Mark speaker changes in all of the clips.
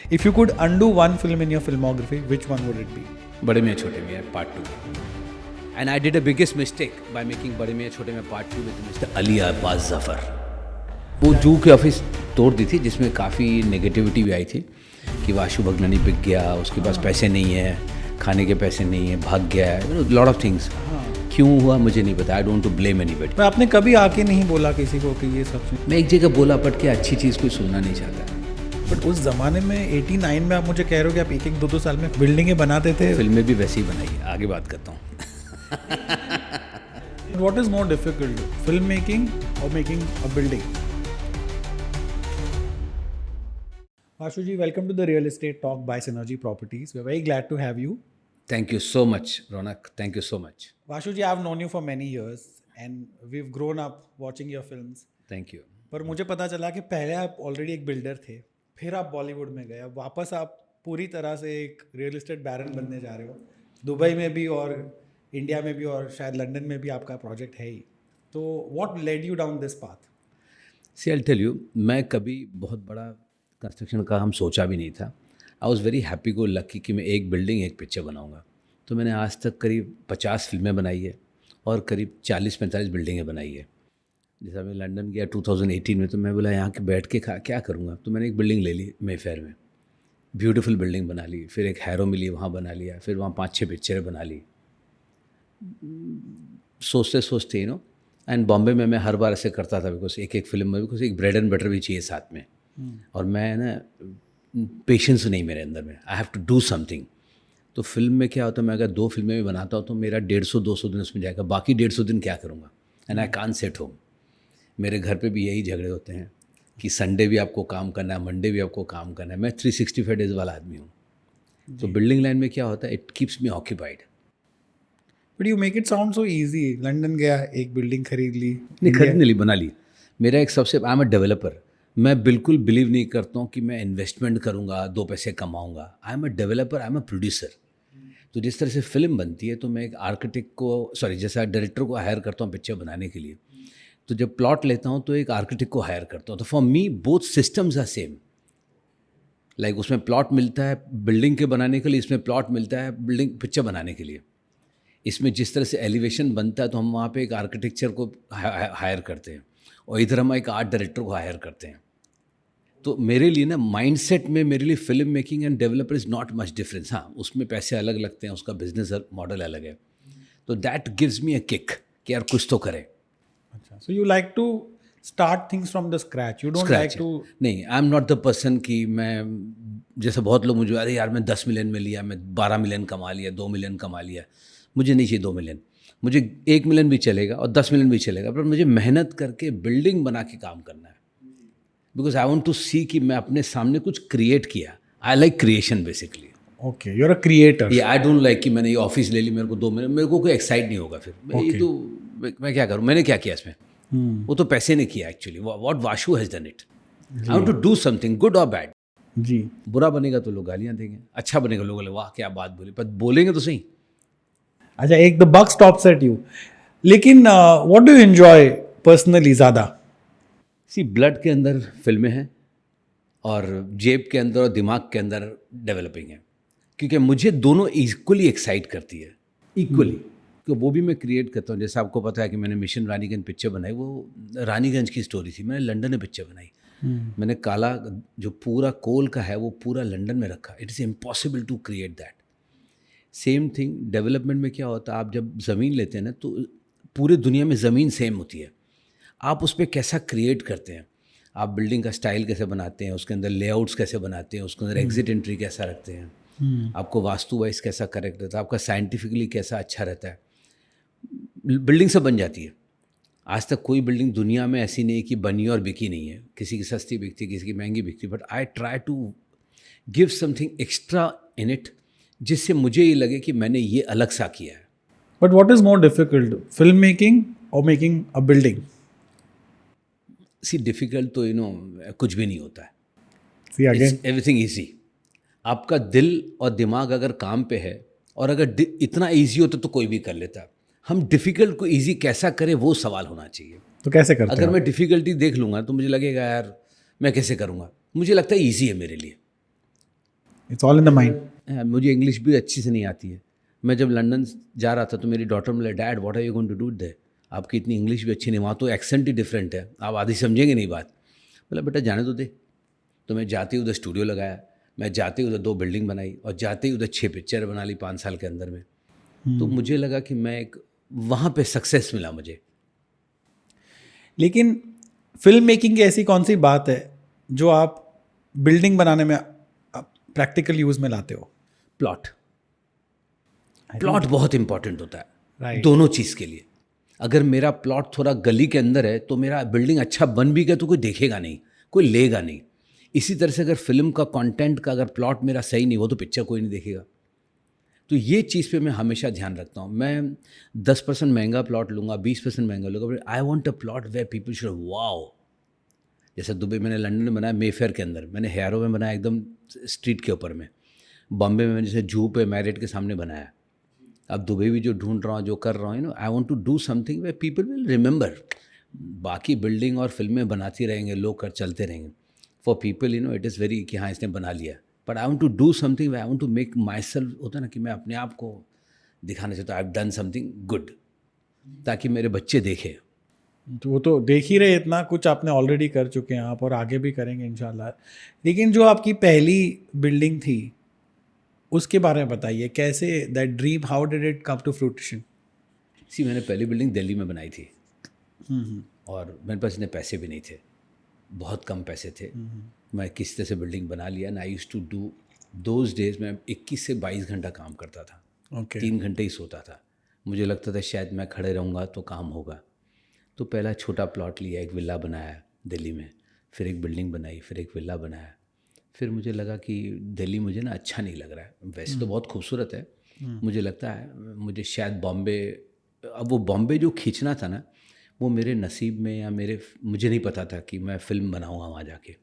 Speaker 1: If you could undo one film in your filmography, which one would it be?
Speaker 2: बड़े मियाँ छोटे मियाँ part 2. And I did a biggest mistake by making बड़े मियाँ छोटे मियाँ part 2 with Mr. Ali Abbas Zafar. वो जू की ऑफिस तोड़ दी थी जिसमें काफ़ी नेगेटिविटी भी आई थी कि वाशु भगनानी बिक गया, उसके पास पैसे नहीं है, खाने के पैसे नहीं है, भाग गया है, लॉट ऑफ थिंग्स. क्यों हुआ मुझे नहीं पता. I don't to blame anybody.
Speaker 1: पर आपने कभी आके नहीं बोला किसी को कि ये सब?
Speaker 2: मैं एक जगह बोला बट कि अच्छी चीज़ कोई सुनना नहीं चाहता.
Speaker 1: बट उस ज़माने में 89 में आप मुझे कह रहे हो कि आप एक 2 साल में बिल्डिंगें बनाते थे.
Speaker 2: फिल्में भी वैसे ही बनाई है. आगे बात करता हूँ.
Speaker 1: What is more difficult, film making or making a building? Vashu ji, welcome to the Real Estate Talk by Synergy Properties. We're very glad to have you.
Speaker 2: Thank you so much, Ronak. Thank you so much.
Speaker 1: Vashu ji, I've known you for many years and we've grown up watching your films.
Speaker 2: Thank you.
Speaker 1: पर मुझे पता चला कि पहले आप already एक builder थे, फिर आप बॉलीवुड में गए, अब वापस आप पूरी तरह से एक रियल एस्टेट बैरन बनने जा रहे हो. दुबई में भी और इंडिया में भी और शायद लंदन में भी आपका प्रोजेक्ट है ही. तो what led you down this path?
Speaker 2: See I tell you, मैं कभी बहुत बड़ा कंस्ट्रक्शन का हम सोचा भी नहीं था. आई वॉज़ वेरी हैप्पी को लकी कि मैं एक बिल्डिंग एक पिक्चर बनाऊंगा. तो मैंने आज तक करीब 50 फिल्में बनाई है और करीब 40-45 बिल्डिंगें बनाई है. जैसा मैं लंदन गया 2018 में, तो मैं बोला यहाँ के बैठ के क्या करूँगा. तो मैंने एक बिल्डिंग ले ली मेफेयर में, ब्यूटीफुल बिल्डिंग बना ली. फिर एक हैरो मिली, वहाँ बना लिया. फिर वहाँ 5-6 पिक्चरें बना ली. सोचते सोचते एंड बॉम्बे में मैं हर बार ऐसे करता था बिकॉज एक फिल्म में बिकॉज एक ब्रेड एंड बटर भी चाहिए साथ में. और मैं ना पेशेंस नहीं मेरे अंदर में. I have to do something. तो फिल्म में क्या होता है, मैं अगर 2 फिल्में भी बनाता हूँ तो मेरा 150-200 दिन उसमें जाएगा. बाकी 150 दिन क्या करूँगा. And I can't set home. मेरे घर पे भी यही झगड़े होते हैं कि संडे भी आपको काम करना है, मंडे भी आपको काम करना है. मैं 365 डेज वाला आदमी हूँ. तो बिल्डिंग लाइन में क्या होता है, it keeps me occupied.
Speaker 1: But you make it sound so easy. London गया, एक बिल्डिंग खरीद ली.
Speaker 2: नहीं खरीदने ली, बना ली. मेरा एक सबसे, आई एम अ डेवलपर. मैं बिल्कुल बिलीव नहीं करता हूँ कि मैं इन्वेस्टमेंट करूँगा 2 पैसे कमाऊँगा. I am a developer, I am a producer. तो जिस तरह से फिल्म बनती है तो मैं एक आर्किटेक्ट को जैसा डायरेक्टर को हायर करता हूँ पिक्चर बनाने के लिए. तो जब प्लॉट लेता हूँ तो एक आर्किटेक्ट को हायर करता हूँ. तो for me both systems are same. Like उसमें प्लॉट मिलता है बिल्डिंग के बनाने के लिए, इसमें प्लॉट मिलता है बिल्डिंग पिक्चर बनाने के लिए. इसमें जिस तरह से एलिवेशन बनता है तो हम वहाँ पे एक आर्किटेक्चर को हायर करते हैं और इधर हम एक आर्ट डायरेक्टर को हायर करते हैं. तो मेरे लिए ना माइंडसेट में मेरे लिए film making end developer is not much difference. हाँ, उसमें पैसे अलग लगते हैं, उसका बिजनेस मॉडल अलग है. तो that gives me a kick कि यार कुछ तो करें.
Speaker 1: अच्छा, so you like to start things from the scratch. You don't like to.
Speaker 2: नहीं, I am not the person कि मैं, जैसे बहुत लोग मुझे, अरे यार मैं 10 मिलियन में लिया, मैं 12 मिलियन कमा लिया, 2 मिलियन कमा लिया. मुझे नहीं चाहिए 2 मिलियन. मुझे 1 मिलियन भी चलेगा और 10 मिलियन भी चलेगा, पर मुझे मेहनत करके बिल्डिंग बना के काम करना है. Because I want to see कि मैं अपने सामने कुछ क्रिएट किया. I like creation basically.
Speaker 1: Okay, you are a creator.
Speaker 2: ये आई डोंट लाइक कि मैंने ये ऑफिस ले ली, मेरे को 2 मिलियन, मेरे को कोई एक्साइट नहीं होगा फिर. ये तो मैं क्या करूँ, मैंने क्या किया इसमें. वो तो पैसे ने किया actually. What Vashu has done it. I want to do something good और बैड.
Speaker 1: जी.
Speaker 2: बुरा बनेगा तो लोग गालियाँ देंगे, अच्छा बनेगा लोग बोले वाह क्या बात बोली, पर बोलेंगे तो सही.
Speaker 1: अच्छा, एक the buck stops at you. लेकिन what do you enjoy personally ज़्यादा?
Speaker 2: सी, ब्लड के अंदर फिल्में हैं और जेब के अंदर और दिमाग के अंदर डेवलपिंग है. क्योंकि मुझे दोनों इक्वली एक्साइट करती है, इक्वली. तो वो भी मैं क्रिएट करता हूँ. जैसे आपको पता है कि मैंने मिशन रानीगंज पिक्चर बनाई, वो रानीगंज की स्टोरी थी. मैंने लंदन में पिक्चर बनाई. मैंने काला जो पूरा कोल का है वो पूरा लंदन में रखा. It is impossible to create that. Same thing development में क्या होता है, आप जब ज़मीन लेते हैं ना तो पूरे दुनिया में ज़मीन सेम होती है. आप उस पर कैसा क्रिएट करते हैं, आप बिल्डिंग का स्टाइल कैसे बनाते हैं, उसके अंदर लेआउट्स कैसे बनाते हैं, उसके अंदर एग्जिट एंट्री कैसा रखते हैं, आपको वास्तु वाइज कैसा करेक्ट रहता है, आपका साइंटिफिकली कैसा अच्छा रहता है. बिल्डिंग सब बन जाती है. आज तक कोई बिल्डिंग दुनिया में ऐसी नहीं कि बनी और बिकी नहीं है. किसी की सस्ती बिकती, किसी की महंगी बिकती, but I try to give something extra in it जिससे मुझे ये लगे कि मैंने ये अलग सा किया है.
Speaker 1: But what is more difficult, film making और making a building?
Speaker 2: See, difficult तो कुछ भी नहीं होता है.
Speaker 1: See again,
Speaker 2: everything easy. आपका दिल और दिमाग अगर काम पे है, और अगर इतना ईजी होता तो कोई भी कर लेता. हम डिफ़िकल्ट को ईजी कैसा करें वो सवाल होना चाहिए.
Speaker 1: तो कैसे करते हैं?
Speaker 2: अगर मैं डिफ़िकल्टी देख लूँगा तो मुझे लगेगा यार मैं कैसे करूँगा. मुझे लगता है ईजी है मेरे लिए.
Speaker 1: It's all in the mind.
Speaker 2: मुझे इंग्लिश भी अच्छी से नहीं आती है। मैं जब लंदन जा रहा था तो मेरी डॉटर बोले, dad what are you going to do there, आपकी इतनी इंग्लिश भी अच्छी नहीं, वहाँ तो एक्सेंट ही डिफरेंट है, आप आधी समझेंगे नहीं बात। बोला बेटा जाने तो दे। तो मैं जाते ही उधर स्टूडियो लगाया, मैं जाते ही उधर 2 बिल्डिंग बनाई और जाते ही उधर 6 पिक्चर बना ली 5 साल के अंदर में। तो मुझे लगा कि मैं एक वहाँ पे सक्सेस मिला मुझे।
Speaker 1: लेकिन फिल्म मेकिंग की ऐसी कौन सी बात है जो आप बिल्डिंग बनाने में प्रैक्टिकल यूज में लाते हो?
Speaker 2: प्लॉट बहुत इंपॉर्टेंट होता है
Speaker 1: Right.
Speaker 2: दोनों चीज़ के लिए। अगर मेरा प्लॉट थोड़ा गली के अंदर है तो मेरा बिल्डिंग अच्छा बन भी गया तो कोई देखेगा नहीं, कोई लेगा नहीं। इसी तरह से अगर फिल्म का कंटेंट का अगर प्लॉट मेरा सही नहीं हो तो पिक्चर कोई नहीं देखेगा। तो ये चीज़ पे मैं हमेशा ध्यान रखता हूँ। मैं 10% महंगा प्लॉट लूँगा, 20% महंगा लूँगा, but I want a plot where people should wow. जैसे दुबई मैंने लंदन में बनाया मेफेयर के अंदर, मैंने हेयरो में बनाया एकदम स्ट्रीट के ऊपर में, बॉम्बे में मैंने जैसे जूहू पे मैरिट के सामने बनाया। अब दुबई भी जो ढूंढ रहा हूँ, जो कर रहा हूँ, I want to do something where people will remember. बाकी बिल्डिंग और फिल्में बनाती रहेंगे, लोग कर चलते रहेंगे। For people it is very कि हाँ इसने बना लिया, but I want to do something, I want to make myself, होता है ना कि मैं अपने आप को दिखाना चाहता हूँ I have done something good, ताकि मेरे बच्चे देखें।
Speaker 1: तो वो तो देख ही रहे, इतना कुछ आपने ऑलरेडी कर चुके हैं आप और आगे भी करेंगे इंशाल्लाह। लेकिन जो आपकी पहली बिल्डिंग थी उसके बारे में बताइए, कैसे that dream, how did it come to fruition?
Speaker 2: मैंने पहली बिल्डिंग दिल्ली में बनाई थी और मेरे पास इतने पैसे भी नहीं थे, बहुत कम पैसे थे। मैं किस तरह से बिल्डिंग बना लिया ना। I used to do those days में 21 से 22 घंटा काम करता था।
Speaker 1: ओके
Speaker 2: 3 घंटे ही सोता था। मुझे लगता था शायद मैं खड़े रहूँगा तो काम होगा। तो पहला छोटा प्लॉट लिया, एक विला बनाया दिल्ली में, फिर एक बिल्डिंग बनाई, फिर एक विला बनाया। फिर मुझे लगा कि दिल्ली मुझे ना अच्छा नहीं लग रहा है, वैसे तो बहुत खूबसूरत है, मुझे लगता है मुझे शायद बॉम्बे, अब वो बॉम्बे जो खींचना था ना वो मेरे नसीब में या मुझे नहीं पता था कि मैं फ़िल्म बनाऊँगा वहाँ जाके।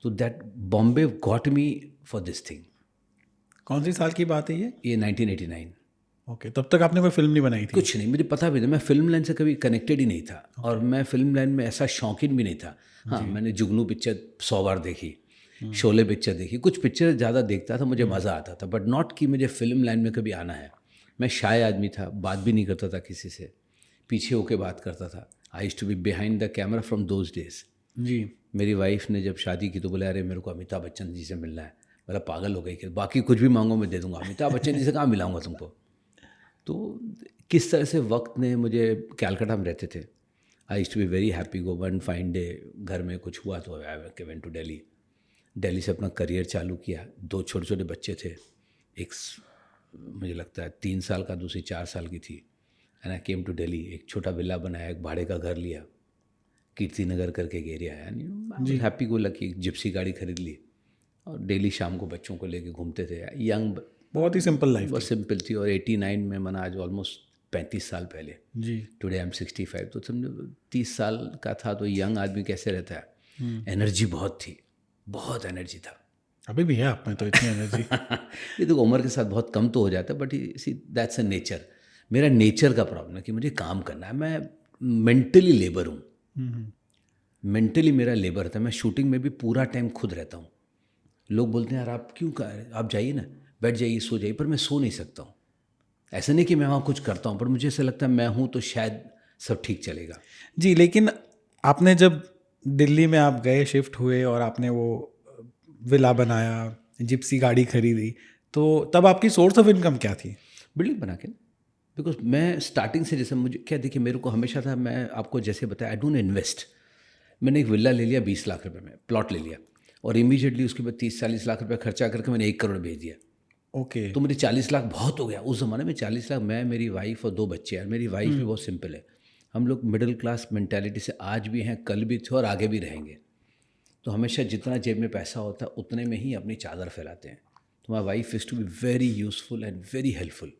Speaker 2: तो that Bombay got me for this thing.
Speaker 1: कौन सी साल की बात है ये?
Speaker 2: ये 1989।
Speaker 1: ओके तब तक आपने कोई फिल्म नहीं बनाई थी?
Speaker 2: कुछ नहीं, मुझे पता भी नहीं, मैं फिल्म लाइन से कभी कनेक्टेड ही नहीं था। और मैं फिल्म लाइन में ऐसा शौकीन भी नहीं था। हाँ मैंने जुगनू पिक्चर 100 बार देखी, शोले पिक्चर देखी, कुछ पिक्चर ज़्यादा देखता था, मुझे मज़ा आता था, बट नॉट कि मुझे फिल्म लाइन में कभी आना है। मैं शाय आदमी था, बात भी नहीं करता था किसी से, पीछे होके बात करता था। I used to be behind the camera from those days.
Speaker 1: जी।
Speaker 2: मेरी वाइफ ने जब शादी की तो बोला अरे मेरे को अमिताभ बच्चन जी से मिलना है। बोला पागल हो गई कि बाकी कुछ भी मांगो मैं दे दूंगा, अमिताभ बच्चन जी से कहाँ मिलाऊंगा तुमको। तो किस तरह से वक्त ने मुझे, कैलकाटा में रहते थे, I used to be very happy, go one fine day घर में कुछ हुआ तो I went to Delhi. Delhi से अपना करियर चालू किया। 2 छोटे छोटे बच्चे थे, एक मुझे लगता है 3 साल का, दूसरी 4 साल की थी। And I came to Delhi, एक छोटा विला बनाया, एक भाड़े का घर लिया, कीर्ति नगर करके एक एरिया है, जी हैप्पी गो लकी, एक जिप्सी गाड़ी खरीद ली और डेली शाम को बच्चों को लेके घूमते थे। यंग,
Speaker 1: बहुत ही सिंपल लाइफ,
Speaker 2: बहुत सिंपल थी। और 89 में मना, आज ऑलमोस्ट 35 साल पहले
Speaker 1: जी।
Speaker 2: टुडे आई एम 65, तो समझो 30 साल का था। तो यंग आदमी कैसे रहता है, एनर्जी बहुत थी, बहुत एनर्जी था।
Speaker 1: अभी भी है आप में तो इतनी एनर्जी।
Speaker 2: ये तो उम्र के साथ बहुत कम तो हो जाता है, but see that's a nature. मेरा नेचर का प्रॉब्लम है कि मुझे काम करना है। मैं मेंटली लेबर हूँ, मेंटली मेरा लेबर रहता है। मैं शूटिंग में भी पूरा टाइम खुद रहता हूँ। लोग बोलते हैं यार आप क्यों कर, आप जाइए ना, बैठ जाइए, सो जाइए, पर मैं सो नहीं सकता हूँ। ऐसा नहीं कि मैं वहाँ कुछ करता हूँ, पर मुझे ऐसा लगता है मैं हूँ तो शायद सब ठीक चलेगा।
Speaker 1: जी। लेकिन आपने जब दिल्ली में आप गए, शिफ्ट हुए और आपने वो विला बनाया, जिप्सी गाड़ी खरीदी, तो तब आपकी सोर्स ऑफ इनकम क्या थी?
Speaker 2: बिल्डिंग बना के, बिकॉज मैं स्टार्टिंग से, जैसे मुझे क्या, देखिए मेरे को हमेशा था, मैं आपको जैसे बताया, आई डोंट इन्वेस्ट। मैंने एक विला ले लिया 20 लाख रुपए में, प्लॉट ले लिया, और इमीडिएटली उसके बाद 30-40 लाख रुपए खर्चा करके मैंने 1 करोड़ भेज दिया।
Speaker 1: ओके।
Speaker 2: तो मुझे 40 लाख बहुत हो गया उस ज़माने में। 40 लाख, मैं, मेरी वाइफ और 2 बच्चे हैं। मेरी वाइफ भी बहुत सिंपल है। हम लोग मिडिल क्लास मेंटालिटी से आज भी हैं, कल भी थे और आगे भी रहेंगे। तो हमेशा जितना जेब में पैसा होता है उतने में ही अपनी चादर फैलाते हैं। तो my wife is to be very useful and very helpful,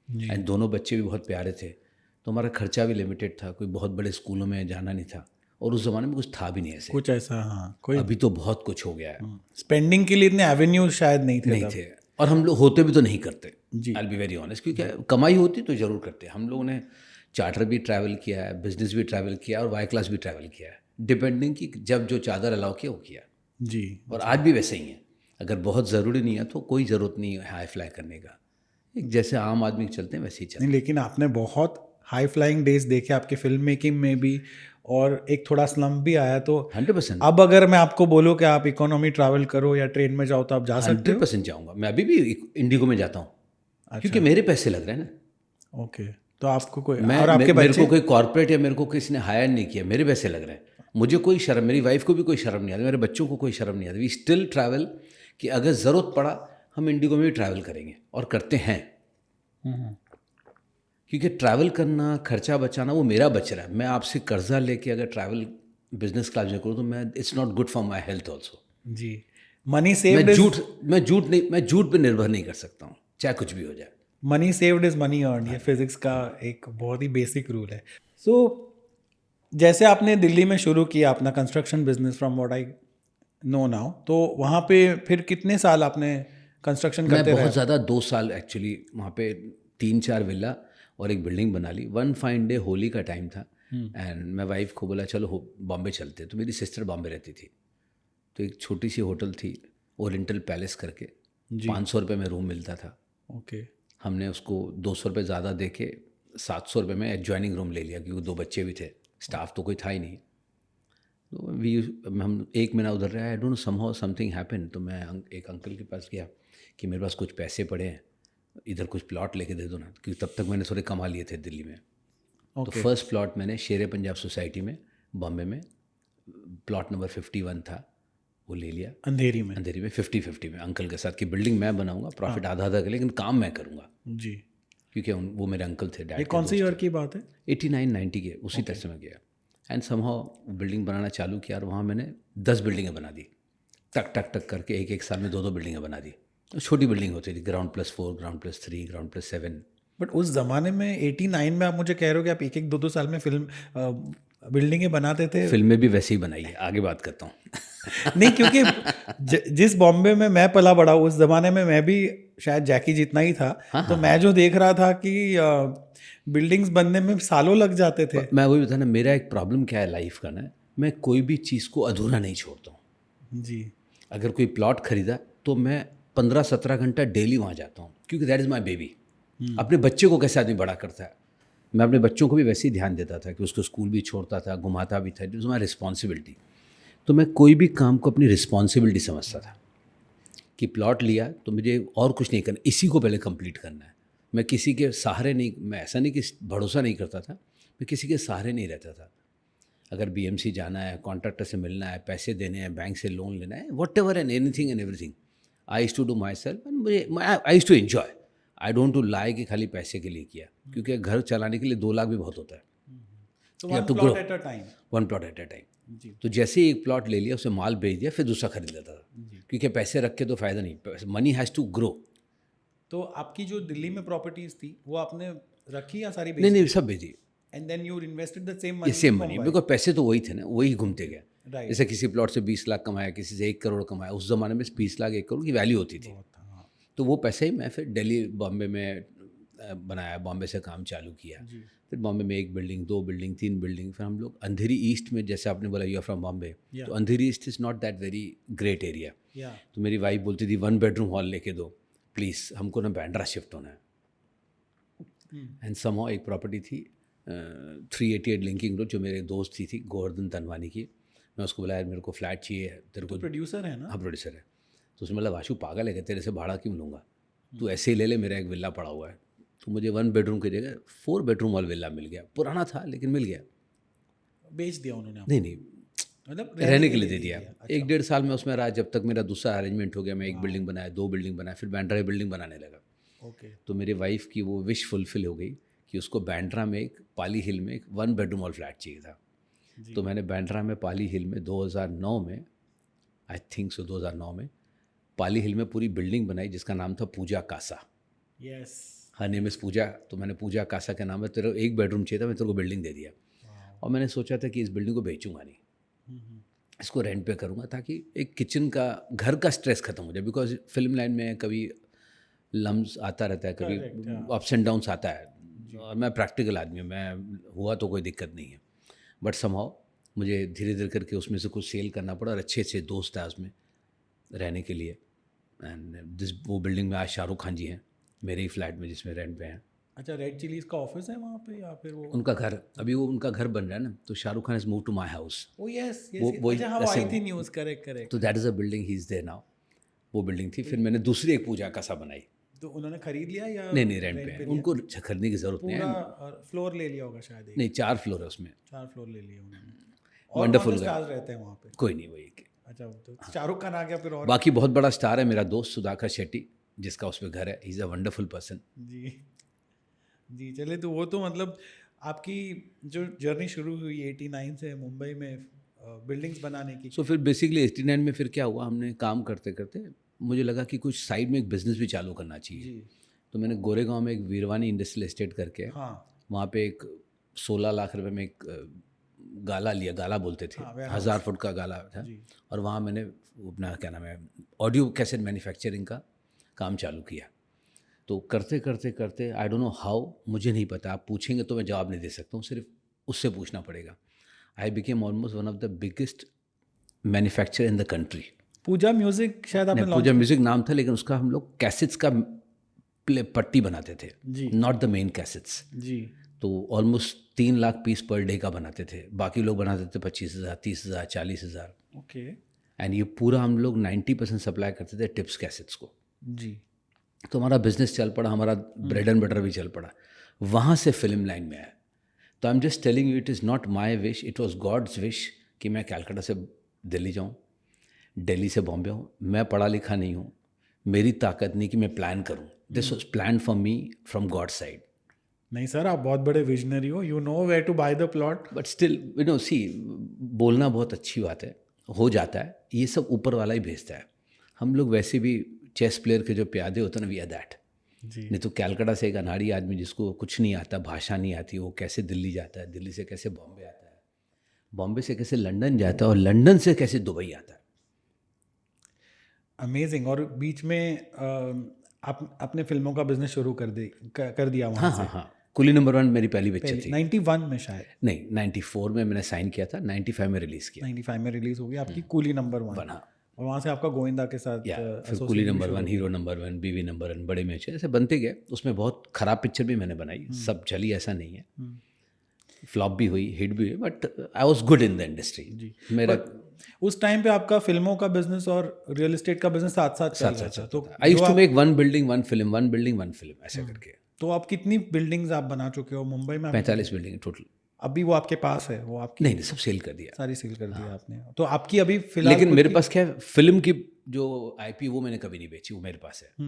Speaker 2: and दोनों बच्चे भी बहुत प्यारे थे। तो हमारा खर्चा भी लिमिटेड था, कोई बहुत बड़े स्कूलों में जाना नहीं था, और उस ज़माने में कुछ था भी नहीं ऐसे
Speaker 1: कुछ ऐसा, हाँ कोई।
Speaker 2: अभी तो बहुत कुछ हो गया है।
Speaker 1: स्पेंडिंग के लिए इतने एवेन्यू शायद नहीं थे।
Speaker 2: और हम लोग होते भी तो नहीं करते,
Speaker 1: जी।
Speaker 2: आई बी वेरी ऑनेस्ट, क्योंकि कमाई होती तो ज़रूर करते। हम लोगों ने चार्टर भी ट्रैवल किया है, बिजनेस भी ट्रैवल किया और वाई क्लास भी ट्रैवल किया है, डिपेंडिंग कि जब जो चादर अलाउ किया वो किया।
Speaker 1: जी।
Speaker 2: और आज भी वैसे ही है। अगर बहुत ज़रूरी नहीं है तो कोई ज़रूरत नहीं है हाई फ्लाई करने का, एक जैसे आम आदमी चलते हैं वैसे ही चलते
Speaker 1: नहीं, लेकिन आपने बहुत हाई फ्लाइंग डेज देखे आपके फिल्म मेकिंग में भी, और एक थोड़ा स्लम्प भी आया, तो
Speaker 2: हैं। 100%।
Speaker 1: अब अगर मैं आपको बोलूँ कि आप इकोनॉमी ट्रैवल करो या ट्रेन में जाओ तो आप जा सकते हो?
Speaker 2: 100% जाऊँगा मैं, अभी भी इंडिगो में जाता हूँ क्योंकि
Speaker 1: अच्छा,
Speaker 2: मेरे पैसे लग रहे हैं ना।
Speaker 1: ओके। तो आपको कोई,
Speaker 2: मैं
Speaker 1: और आपके
Speaker 2: मेरे
Speaker 1: बच्चे?
Speaker 2: को कोई कॉर्पोरेट या मेरे को किसी ने हायर नहीं किया, मेरे पैसे लग रहे हैं, मुझे कोई शर्म, मेरी वाइफ को भी कोई शर्म नहीं आती, मेरे बच्चों को कोई शर्म नहीं आती। वी स्टिल ट्रैवल, कि अगर ज़रूरत पड़ा हम इंडिगो में भी ट्रैवल करेंगे और करते हैं, क्योंकि ट्रैवल करना, खर्चा बचाना वो मेरा बच रहा है। मैं आपसे कर्जा लेके अगर ट्रैवल बिजनेस क्लास में करूँ तो मैं, it's not good for my health also.
Speaker 1: जी, मनी सेव्ड इज
Speaker 2: मैं झूठ पे निर्भर नहीं कर सकता हूँ, चाहे कुछ भी हो जाए।
Speaker 1: Money saved is money earn, ये फिजिक्स का एक बहुत ही बेसिक रूल है। सो जैसे आपने दिल्ली में शुरू किया अपना construction business, from what I know now, तो वहाँ पे फिर कितने साल आपने कंस्ट्रक्शन
Speaker 2: मैं
Speaker 1: करते
Speaker 2: बहुत
Speaker 1: रहे?
Speaker 2: ज़्यादा 2 साल एक्चुअली वहाँ पे 3-4 विला और एक बिल्डिंग बना ली। वन फाइन डे होली का टाइम था एंड मैं वाइफ को बोला चलो बॉम्बे चलते। तो मेरी सिस्टर बॉम्बे रहती थी, तो एक छोटी सी होटल थी ओरिएंटल पैलेस करके,
Speaker 1: जी,
Speaker 2: 500 रुपये में रूम मिलता था।
Speaker 1: ओके।
Speaker 2: हमने उसको 200 रुपये ज़्यादा दे के 700 रुपये में एडजॉइनिंग रूम ले लिया, क्योंकि 2 बच्चे भी थे, स्टाफ तो कोई था ही नहीं। तो हम 1 महीना उधर रहे। I don't know, somehow something happen. तो मैं एक अंकल के पास गया कि मेरे पास कुछ पैसे पड़े हैं, इधर कुछ प्लॉट लेके दे दो ना, क्योंकि तब तक मैंने थोड़े कमा लिए थे दिल्ली में। तो
Speaker 1: ओके,
Speaker 2: फर्स्ट प्लॉट मैंने शेर पंजाब सोसाइटी में बॉम्बे में, प्लॉट नंबर 51 था, वो ले लिया।
Speaker 1: अंधेरी में?
Speaker 2: अंधेरी में 50-50 में अंकल के साथ, कि बिल्डिंग मैं बनाऊंगा, प्रॉफिट आधा आधा का, लेकिन काम मैं करूंगा,
Speaker 1: जी।
Speaker 2: क्योंकि वो मेरे अंकल थे,
Speaker 1: ये
Speaker 2: डैड के
Speaker 1: कौन सी
Speaker 2: दोस्त
Speaker 1: ईयर
Speaker 2: थे।
Speaker 1: की बात है?
Speaker 2: 89-90 के उसी तरह से मैं गया एंड समहाउ बिल्डिंग बनाना चालू किया, और वहाँ मैंने 10 बिल्डिंगें बना दी, टक टक टक करके, एक साल में 2-2 बिल्डिंगें बना दी। तो छोटी बिल्डिंग होती थी, ग्राउंड +4, ग्राउंड +3, ग्राउंड +7।
Speaker 1: बट उस जमाने में 89 में आप मुझे कह रहे हो कि आप एक एक दो दो साल में फिल्म बिल्डिंगें बनाते थे?
Speaker 2: फिल्में भी वैसे ही बनाई है, आगे बात करता हूँ।
Speaker 1: नहीं, क्योंकि जिस बॉम्बे में मैं पला बड़ा उस जमाने में मैं भी शायद जैकी जितना ही था, तो मैं जो देख रहा था कि बिल्डिंग्स बनने में सालों लग जाते थे।
Speaker 2: मैं वही बता ना, मेरा एक प्रॉब्लम क्या है लाइफ का ना, मैं कोई भी चीज़ को अधूरा नहीं छोड़ता हूँ।
Speaker 1: जी,
Speaker 2: अगर कोई प्लॉट खरीदा तो मैं 15-17 घंटा डेली वहाँ जाता हूँ, क्योंकि दैट इज़ माई बेबी। अपने बच्चे को कैसे आदमी बड़ा करता है, मैं अपने बच्चों को भी वैसे ही ध्यान देता था, कि उसको स्कूल भी छोड़ता था, घुमाता भी था, इट वाज माई रिस्पॉन्सिबिलिटी। तो मैं कोई भी काम को अपनी रिस्पॉन्सिबिलिटी समझता था, कि प्लॉट लिया तो मुझे और कुछ नहीं करना, इसी को पहले कंप्लीट करना है। मैं किसी के सहारे नहीं, मैं ऐसा नहीं कि भरोसा नहीं करता था, मैं किसी के सहारे नहीं रहता था। अगर बीएमसी जाना है, कॉन्ट्रैक्टर से मिलना है, पैसे देने हैं, बैंक से लोन लेना है, whatever and anything and everything, I used to do myself, and मुझे I used to enjoy. I don't to lie कि खाली पैसे के लिए किया, क्योंकि घर चलाने के लिए 2 लाख भी बहुत होता है।
Speaker 1: तो
Speaker 2: You have
Speaker 1: one
Speaker 2: to
Speaker 1: plot
Speaker 2: grow.
Speaker 1: At a time.
Speaker 2: 1 plot at a time.
Speaker 1: जी,
Speaker 2: तो जैसे ही एक प्लॉट ले लिया, उसे माल बेच दिया, फिर दूसरा खरीद लेता था, क्योंकि पैसे रख के तो फ़ायदा नहीं, मनी हैज़ टू ग्रो।
Speaker 1: तो आपकी जो दिल्ली में प्रॉपर्टीज थी वो आपने रखी या सारी
Speaker 2: नहीं
Speaker 1: बेच?
Speaker 2: नहीं, सब बेची।
Speaker 1: And then you invested the same
Speaker 2: ये
Speaker 1: मनी
Speaker 2: सेम मनी, बिकॉज पैसे तो वही थे ना, वही घूमते गए।
Speaker 1: राइट।
Speaker 2: जैसे किसी प्लॉट से 20 लाख कमाया, किसी से 1 करोड़ कमाया, उस ज़माने में 20 लाख 1 करोड़ की वैल्यू होती थी।
Speaker 1: बहुत था, हाँ।
Speaker 2: तो वो पैसे ही मैं फिर दिल्ली बॉम्बे में बनाया, बॉम्बे से काम चालू किया।
Speaker 1: जी,
Speaker 2: फिर बॉम्बे में 1 बिल्डिंग, 2 बिल्डिंग, 3 बिल्डिंग, फिर हम लोग अंधेरी ईस्ट में, जैसे आपने बोला you are from Bombay,
Speaker 1: Yeah.
Speaker 2: तो Andheri east is not that very great area.
Speaker 1: या
Speaker 2: तो मेरी वाइफ बोलती थी 1 बेडरूम हॉल लेके दो प्लीज़, हमको ना बैंड्रा शिफ्ट होना है। एंड समहाउ एक प्रॉपर्टी थी 388 लिंकिंग रोड, जो मेरे दोस्त थी गोवर्धन तनवानी की। मैं उसको बोला यार मेरे को फ्लैट चाहिए है, तेरे को।
Speaker 1: प्रोड्यूसर है ना?
Speaker 2: हाँ प्रोड्यूसर है। तो उसने बोला वाशु पागल है क्या, तेरे से भाड़ा क्यों लूँगा, तू ऐसे ही ले ले, मेरा एक विला पड़ा हुआ है। तो मुझे 1 बेडरूम की जगह 4 बेडरूम वाला विला मिल गया, पुराना था लेकिन मिल गया।
Speaker 1: बेच दिया उन्होंने आपको?
Speaker 2: नहीं नहीं,
Speaker 1: मतलब
Speaker 2: रहने के लिए दे दिया।
Speaker 1: अच्छा।
Speaker 2: 1-1.5 साल में उसमें रहा, जब तक मेरा दूसरा अरेंजमेंट हो गया। मैं 1 बिल्डिंग बनाया, 2 बिल्डिंग बनाया, फिर बैंड्रा बिल्डिंग बनाने लगा।
Speaker 1: ओके,
Speaker 2: तो मेरी वाइफ की वो विश फुलफिल हो गई कि उसको बैंड्रा में एक पाली हिल में एक 1 बेडरूम और फ्लैट चाहिए था। तो मैंने बैंड्रा में पाली हिल में 2009 में, आई थिंक सो 2009 में पाली हिल में पूरी बिल्डिंग बनाई, जिसका नाम था Pooja Casa.
Speaker 1: Yes.
Speaker 2: Her name is Pooja. तो मैंने पूजा कासा के नाम है, तेरे 1 बेडरूम चाहिए था, मैं तेरे को बिल्डिंग दे दिया। और मैंने सोचा था कि इस बिल्डिंग को बेचूंगा नहीं, इसको रेंट पे करूँगा, ताकि एक किचन का, घर का स्ट्रेस खत्म हो जाए। बिकॉज फिल्म लाइन में कभी लम्स आता रहता है, कभी अप्स एंड डाउन्स आता है, और मैं प्रैक्टिकल आदमी हूँ, मैं हुआ तो कोई दिक्कत नहीं है। बट समहाउ मुझे धीरे धीरे करके उसमें से कुछ सेल करना पड़ा, और अच्छे अच्छे दोस्त हैं उसमें रहने के लिए। एंड दिस वो बिल्डिंग में आज शाहरुख खान जी हैं, मेरे ही फ्लैट में जिसमें रेंट पे हैं।
Speaker 1: अच्छा, रेड चिलीज का ऑफिस है वहाँ पे या फिर वो?
Speaker 2: उनका घर, अभी वो उनका घर बन रहा है ना, तो Shahrukh Khan is move to my house.
Speaker 1: Oh yes
Speaker 2: वो
Speaker 1: यस,
Speaker 2: वही
Speaker 1: अच्छा हाँ, वो
Speaker 2: ऐसे
Speaker 1: आई थी न्यूज़, करेक्ट करेक्ट।
Speaker 2: तो that is a building, he is there now. वो बिल्डिंग थी, फिर मैंने दूसरी एक पूजा का सा बनाई।
Speaker 1: तो उन्होंने खरीद लिया या
Speaker 2: नहीं नहीं, रेंट पे है,
Speaker 1: लिया?
Speaker 2: उनको खरीदने की ज़रूरत नहीं
Speaker 1: पूरा
Speaker 2: है।
Speaker 1: फ्लोर ले लिया होगा शायद, एक
Speaker 2: नहीं, 4 फ्लोर है उसमें।
Speaker 1: 4 फ्लोर ले लिया उन्होंने। और
Speaker 2: वंडरफुल
Speaker 1: कौन से
Speaker 2: घर,
Speaker 1: स्टार्स रहते हैं वहाँ पे?
Speaker 2: कोई नहीं, वही कि
Speaker 1: अच्छा, तो शाहरुख खान आ गया फिर और?
Speaker 2: बाकी बहुत बड़ा स्टार है मेरा दोस्त सुधाकर शेट्टी, जिसका उसमें घर है। He is a wonderful person.
Speaker 1: जी जी, चले तो वो तो मतलब आपकी जो जर्नी शुरू हुई 89 से मुंबई में बिल्डिंग्स बनाने की।
Speaker 2: सो फिर बेसिकली 89 में फिर क्या हुआ, हमने काम करते करते मुझे लगा कि कुछ साइड में एक बिज़नेस भी चालू करना चाहिए।
Speaker 1: जी
Speaker 2: तो मैंने गोरेगांव में एक वीरवानी इंडस्ट्रियल एस्टेट करके,
Speaker 1: हाँ
Speaker 2: वहाँ पे एक 16 लाख रुपए में एक गाला लिया, गाला बोलते थे,
Speaker 1: हाँ, warehouse।
Speaker 2: 1000 फुट का गाला था।
Speaker 1: जी
Speaker 2: और वहाँ मैंने अपना क्या नाम है, ऑडियो कैसेट मैन्युफैक्चरिंग का काम चालू किया। तो करते करते करते आई डोंट नो हाउ, मुझे नहीं पता, आप पूछेंगे तो मैं जवाब नहीं दे सकता हूँ, सिर्फ उससे पूछना पड़ेगा। I became almost one of the biggest manufacture in the country.
Speaker 1: Pooja music शायद आपने
Speaker 2: नहीं,
Speaker 1: लॉन्च
Speaker 2: पूजा म्यूजिक नाम था, लेकिन उसका हम लोग कैसेट्स का प्ले पट्टी बनाते थे,
Speaker 1: जी
Speaker 2: नॉट द मेन कैसेट्स।
Speaker 1: जी
Speaker 2: तो almost 3 lakh piece per day का बनाते थे, बाकी लोग बनाते थे 25,000, 30,000, 40,000।
Speaker 1: ओके
Speaker 2: एंड ये पूरा हम लोग 90% सप्लाई करते थे टिप्स कैसेट्स को।
Speaker 1: जी
Speaker 2: तो हमारा बिजनेस चल पड़ा, हमारा ब्रेड एंड बटर भी चल पड़ा। वहाँ से फिल्म लाइन में आया। तो I am just telling you, it is not my wish, it was God's wish कि मैं कैलकाटा से दिल्ली जाऊँ, दिल्ली से बॉम्बे हूँ। मैं पढ़ा लिखा नहीं हूँ, मेरी ताकत नहीं कि मैं प्लान करूँ। This was plan for me from god side.
Speaker 1: नहीं सर, आप बहुत बड़े विजनरी हो, you know where to buy the plot.
Speaker 2: But still you know see, बोलना बहुत अच्छी बात है, हो जाता है, ये सब ऊपर वाला ही भेजता है। हम लोग वैसे भी चेस प्लेयर के जो प्यादे होते हैं ना, वी आर दैट।
Speaker 1: जी
Speaker 2: नहीं तो कैलकाटा से एक अनाड़ी आदमी जिसको कुछ नहीं आता, भाषा नहीं आती, वो कैसे दिल्ली जाता है, दिल्ली से कैसे बॉम्बे आता है, बॉम्बे से कैसे लंदन जाता है, और लंदन से कैसे दुबई आता है।
Speaker 1: अमेजिंग। और बीच में आप अपने फिल्मों का बिजनेस शुरू कर दिया वहाँ
Speaker 2: हाँ हाँ हाँ, कुली नंबर 1 मेरी पहली पिक्चर थी।
Speaker 1: 91 में शायद,
Speaker 2: नहीं, 94 में मैंने साइन किया था, 95 में रिलीज़ किया।
Speaker 1: 95 में रिलीज हो गई आपकी कूली नंबर 1।
Speaker 2: बना
Speaker 1: और वहाँ से आपका गोविंदा के साथ
Speaker 2: या फिर
Speaker 1: association
Speaker 2: कुली
Speaker 1: भी
Speaker 2: नंबर
Speaker 1: शुरू
Speaker 2: 1, हीरो नंबर 1, बीवी नंबर 1, बड़े मैच ऐसे बनते गए। उसमें बहुत ख़राब पिक्चर भी मैंने बनाई, सब चली ऐसा नहीं है, फ्लॉप भी हुई, हिट भी हुई, but I was good in the industry.
Speaker 1: जी
Speaker 2: मेरा
Speaker 1: उस टाइम पे आपका फिल्मों का बिजनेस और रियल एस्टेट का बिजनेस साथ साथ चल रहा था। तो
Speaker 2: I used to make 1 building 1 film, 1 building 1 film, ऐसा करके
Speaker 1: तो आप कितनी बिल्डिंग्स आप बना चुके हो मुंबई में?
Speaker 2: 45 बिल्डिंग टोटल।
Speaker 1: अभी वो आपके पास है, वो आपकी
Speaker 2: नहीं नहीं, सब सेल कर दिया।
Speaker 1: सारी सेल कर दी आपने। तो आपकी अभी फिलहाल
Speaker 2: लेकिन
Speaker 1: खुद
Speaker 2: मेरे
Speaker 1: की-
Speaker 2: पास क्या है, फिल्म की जो आईपी वो मैंने कभी नहीं बेची, वो मेरे पास है।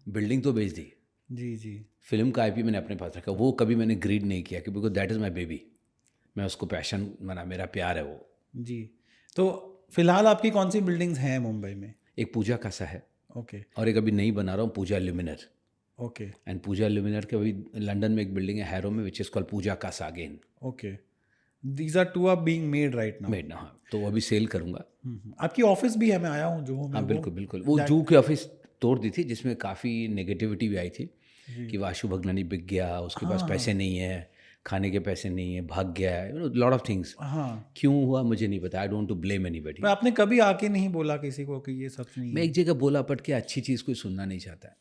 Speaker 2: बिल्डिंग तो बेच दी,
Speaker 1: जी जी
Speaker 2: फिल्म का आईपी मैंने अपने पास रखा, वो कभी मैंने ग्रीड नहीं किया, कि because that is my baby. मैं उसको पैशन बना, मेरा प्यार है वो।
Speaker 1: जी। तो फिलहाल आपकी कौन सी बिल्डिंग्स हैं मुंबई में?
Speaker 2: एक पूजा का सा है,
Speaker 1: ओके
Speaker 2: और एक अभी नई बना रहा हूँ, पूजा ल्यूमिनर।
Speaker 1: ओके
Speaker 2: एंड पूजा ल्यूमिनर के अभी लंदन में एक बिल्डिंग है हैरो में, विच इज़ कॉल्ड पूजा का सागेन
Speaker 1: okay. These are two are being made right now.
Speaker 2: Made ना। हाँ, तो वो अभी सेल करूँगा।
Speaker 1: आपकी ऑफिस भी है, मैं आया हूँ जुहू में।
Speaker 2: हाँ
Speaker 1: वो-
Speaker 2: बिल्कुल बिल्कुल, वो जू की ऑफिस तोड़ दी थी, जिसमें काफ़ी नेगेटिविटी भी आई थी कि वाशु भगनानी बिक गया, उसके पास पैसे नहीं है, खाने के पैसे नहीं है, भाग गया है, लॉट ऑफ थिंग्स।
Speaker 1: हाँ,
Speaker 2: क्यों हुआ मुझे नहीं पता, I don't to blame anybody.
Speaker 1: पर आपने कभी आके नहीं बोला किसी को कि ये सच नहीं
Speaker 2: मैं
Speaker 1: है?
Speaker 2: एक जगह बोला, बट क्या अच्छी चीज़ कोई सुनना नहीं चाहता है,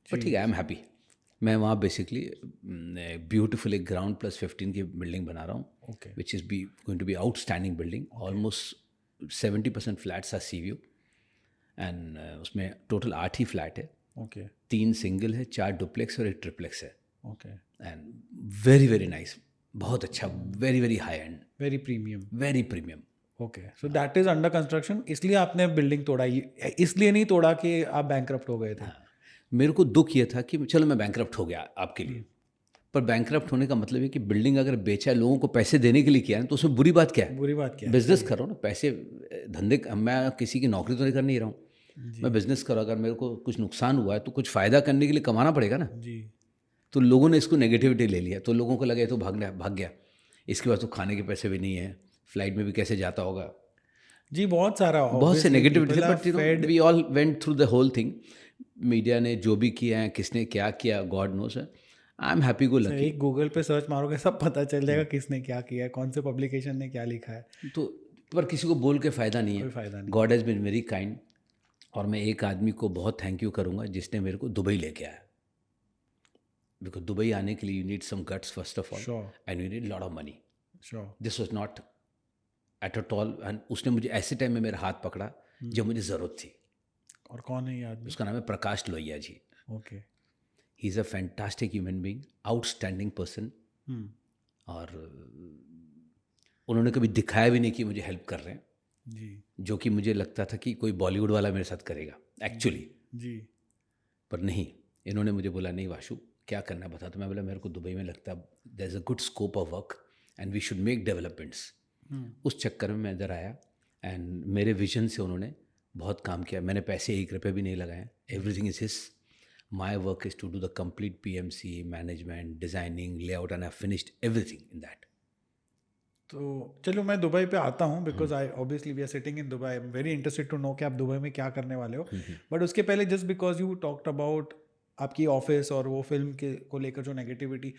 Speaker 2: बट ठीक है, आई एम हैप्पी। मैं वहाँ बेसिकली ब्यूटीफुल एक ग्राउंड प्लस 15 की बिल्डिंग बना रहा हूँ,
Speaker 1: okay
Speaker 2: which is be going to be outstanding building. Almost 70% flats are sea view, and उसमें टोटल 8 ही फ्लैट है,
Speaker 1: ओके
Speaker 2: 3 सिंगल है, 4 डुप्लेक्स और 1 ट्रिप्लेक्स है।
Speaker 1: Okay.
Speaker 2: And very very nice, बहुत अच्छा, very very high end,
Speaker 1: very premium.
Speaker 2: Very premium.
Speaker 1: Okay, so that is under construction. इसलिए आपने बिल्डिंग तोड़ा, इसलिए नहीं तोड़ा कि आप बैंकरप्ट हो गए थे?
Speaker 2: हाँ, मेरे को दुख ये था कि चलो मैं बैंकरप्ट हो गया आपके लिए, पर बैंकरप्ट होने का मतलब है कि बिल्डिंग अगर बेचा, लोगों को पैसे देने के लिए किया है, तो उसमें बुरी बात क्या है?
Speaker 1: बुरी बात क्या है?
Speaker 2: बिजनेस करो ना, पैसे धंधे, मैं किसी की नौकरी तो नहीं कर नहीं रहा हूँ, मैं बिजनेस करो। अगर मेरे को कुछ नुकसान हुआ है तो कुछ फ़ायदा करने के लिए कमाना पड़ेगा ना।
Speaker 1: जी
Speaker 2: तो लोगों ने इसको नेगेटिविटी ले लिया, तो लोगों को लगा ये तो भाग गया, इसके पास तो खाने के पैसे भी नहीं है, फ्लाइट में भी कैसे जाता होगा,
Speaker 1: जी, बहुत सारा
Speaker 2: बहुत से नेगेटिविटी थे। But
Speaker 1: fade.
Speaker 2: We all went through the whole thing. Media ने जो भी किया है, किसने क्या किया, गॉड नोस है। I am happy go lucky.
Speaker 1: एक गूगल पे सर्च मारोगे सब पता चल जाएगा किसने क्या किया है, कौन से पब्लिकेशन ने क्या लिखा है।
Speaker 2: तो पर किसी को बोल के फ़ायदा नहीं
Speaker 1: कोई
Speaker 2: है।
Speaker 1: फायदा नहीं।
Speaker 2: God has been very kind. और मैं एक आदमी को बहुत थैंक यू करूँगा जिसने मेरे को दुबई लेके आया, बिकॉज दुबई आने के लिए you need some guts first of all
Speaker 1: Sure.
Speaker 2: And you need lot of money.
Speaker 1: Sure.
Speaker 2: This was not at all. एंड उसने मुझे ऐसे टाइम में मेरा हाथ पकड़ा जब मुझे ज़रूरत थी.
Speaker 1: और कौन है ये आदमी?
Speaker 2: उसका नाम है Prakash Lohia ji.
Speaker 1: Okay.
Speaker 2: He is a fantastic human being, outstanding person. और उन्होंने कभी दिखाया भी नहीं कि मुझे हेल्प कर रहे हैं,
Speaker 1: जी.
Speaker 2: जो कि मुझे लगता था कि कोई बॉलीवुड वाला मेरे साथ करेगा एक्चुअली.
Speaker 1: जी.
Speaker 2: पर नहीं, इन्होंने मुझे बोला नहीं वाशु क्या करना है बता. तो मैं बोला मेरे को दुबई में लगता है there is a good scope of work and we should make developments. उस चक्कर में मैं इधर आया एंड मेरे विजन से उन्होंने बहुत काम किया. मैंने पैसे एक रुपये भी नहीं लगाए. Everything is his. My work is to do the complete PMC, management, designing, layout and I finished everything in that.
Speaker 1: तो चलो मैं दुबई पे आता हूँ because I obviously we are sitting in Dubai. I am very interested to know कि आप Dubai में क्या करने वाले हो. बट उसके पहले just because you talked about आपकी ऑफिस और वो फिल्म के को लेकर जो negativity,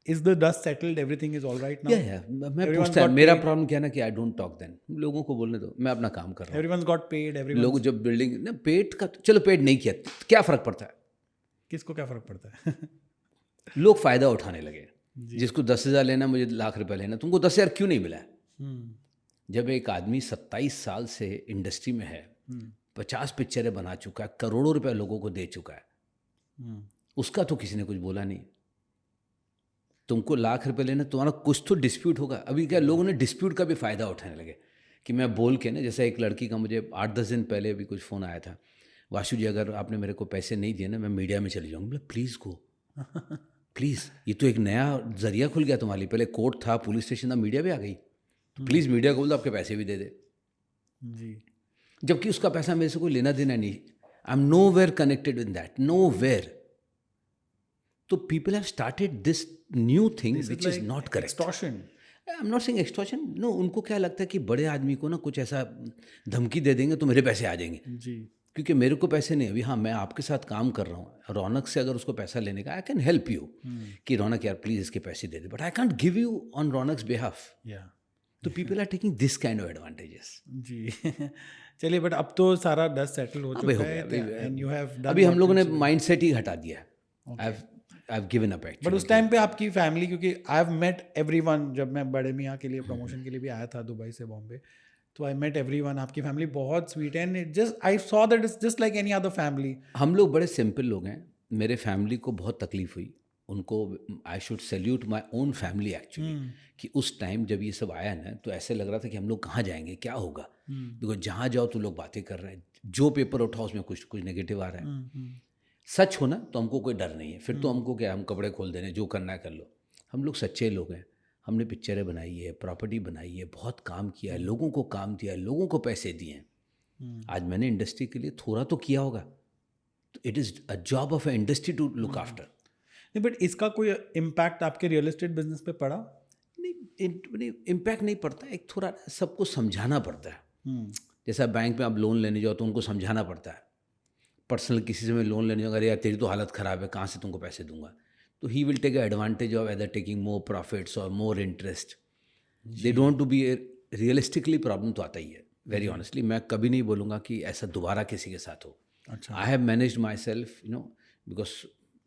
Speaker 1: is the dust settled, everything is alright now?
Speaker 2: या मैं पूछता हूँ, मेरा प्रॉब्लम क्या है ना कि आई डोंट टॉक देन. लोगों को बोलने दो, मैं अपना काम कर रहा हूँ.
Speaker 1: Everyone's got paid, everyone.
Speaker 2: लोग जब बिल्डिंग ना पेड का, चलो पेड नहीं किया तो क्या फ़र्क पड़ता है.
Speaker 1: किसको क्या फर्क पड़ता है?
Speaker 2: लोग फ़ायदा उठाने लगे. जिसको 10,000 लेना, मुझे ₹1,00,000 लेना. तुमको 10,000 क्यों नहीं मिला है? जब एक आदमी 27 साल से इंडस्ट्री में है, 50 पिक्चरें बना चुका है, करोड़ों रुपए लोगों को दे चुका है, उसका तो किसी ने कुछ बोला नहीं. तुमको ₹1,00,000 लेना, तुम्हारा कुछ तो डिस्प्यूट होगा. अभी क्या लोगों ने डिस्प्यूट का भी फ़ायदा उठाने लगे कि मैं बोल के ना, जैसे एक लड़की का मुझे 8-10 दिन पहले भी कुछ फ़ोन आया था, वाशु जी अगर आपने मेरे को पैसे नहीं दिए ना मैं मीडिया में चली जाऊँगी. बोला प्लीज़ गो, प्लीज़, ये तो एक नया ज़रिया खुल गया तुम्हारे लिए. पहले कोर्ट था, पुलिस स्टेशन था, मीडिया भी आ गई. तो प्लीज़ मीडिया को बोल दो आपके पैसे भी दे दे.
Speaker 1: जी.
Speaker 2: जबकि उसका पैसा मेरे से कोई लेना देना नहीं. I am nowhere connected with that, nowhere. तो people have started this new thing which is not correct.
Speaker 1: Extortion.
Speaker 2: I am not saying extortion. No, उनको क्या लगता है कि बड़े आदमी को ना कुछ ऐसा धमकी दे देंगे तो मेरे पैसे आ जाएंगे.
Speaker 1: जी.
Speaker 2: क्योंकि मेरे को पैसे नहीं. अभी हाँ, मैं आपके साथ काम कर रहा हूँ, रौनक से अगर उसको पैसा लेने का, आई कैन हेल्प यू कि रौनक यार प्लीज़ इसके पैसे दे दे, but I can't give you on Raunak's behalf.
Speaker 1: Yeah.
Speaker 2: तो people are taking this kind of advantages.
Speaker 1: जी. चलिए, बट अब तो सारा डस्ट सेटल हो
Speaker 2: अभी हो
Speaker 1: चुका
Speaker 2: गया.
Speaker 1: है एंड यू हैव
Speaker 2: अभी हम लोगों ने माइंडसेट ही हटा दिया है. आई have given up actually.
Speaker 1: But उस टाइम पे आपकी फैमिली, क्योंकि आई हैव मेट एवरीवन, जब मैं बड़े मियाँ के लिए प्रमोशन के लिए भी आया था दुबई से बॉम्बे, तो आई मेट एवरीवन. आपकी फैमिली बहुत स्वीट है and just I saw that it's just like any other family.
Speaker 2: हम लोग बड़े सिंपल लोग हैं. मेरे फैमिली को बहुत तकलीफ हुई. उनको I should salute my own family actually, कि उस टाइम जब ये सब आया ना तो ऐसे लग रहा था कि हम लोग कहाँ जाएंगे, क्या होगा. बिकॉज जहाँ जाओ तो लोग बातें कर रहे हैं, जो पेपर उठाओ उसमें कुछ कुछ नेगेटिव आ रहा है. सच हो ना तो हमको कोई डर नहीं है. फिर तो हमको क्या, हम कपड़े खोल देने, जो करना है कर लो. हम लोग सच्चे लोग हैं. हमने पिक्चरें बनाई है, प्रॉपर्टी बनाई है, बहुत काम किया है, लोगों को काम दिया है, लोगों को पैसे दिए हैं. आज मैंने इंडस्ट्री के लिए थोड़ा तो किया होगा. तो it is a job of a industry to look after.
Speaker 1: नहीं, बट इसका कोई इम्पैक्ट आपके रियल एस्टेट बिजनेस पे पड़ा?
Speaker 2: नहीं, इम्पैक्ट नहीं पड़ता. एक थोड़ा सबको समझाना पड़ता है. जैसा बैंक में आप लोन लेने जाओ तो उनको समझाना पड़ता है. पर्सनल किसी से मैं लोन लेने जाऊँगा, अरे यार तेरी तो हालत ख़राब है, कहाँ से तुमको पैसे दूंगा. तो he will take advantage of either taking more profits और more interest. They don't to be realistically. Problem तो आता ही है. वेरी ऑनेस्टली मैं कभी नहीं बोलूँगा कि ऐसा दोबारा किसी के साथ हो.
Speaker 1: अच्छा.
Speaker 2: I have managed my self, you know, because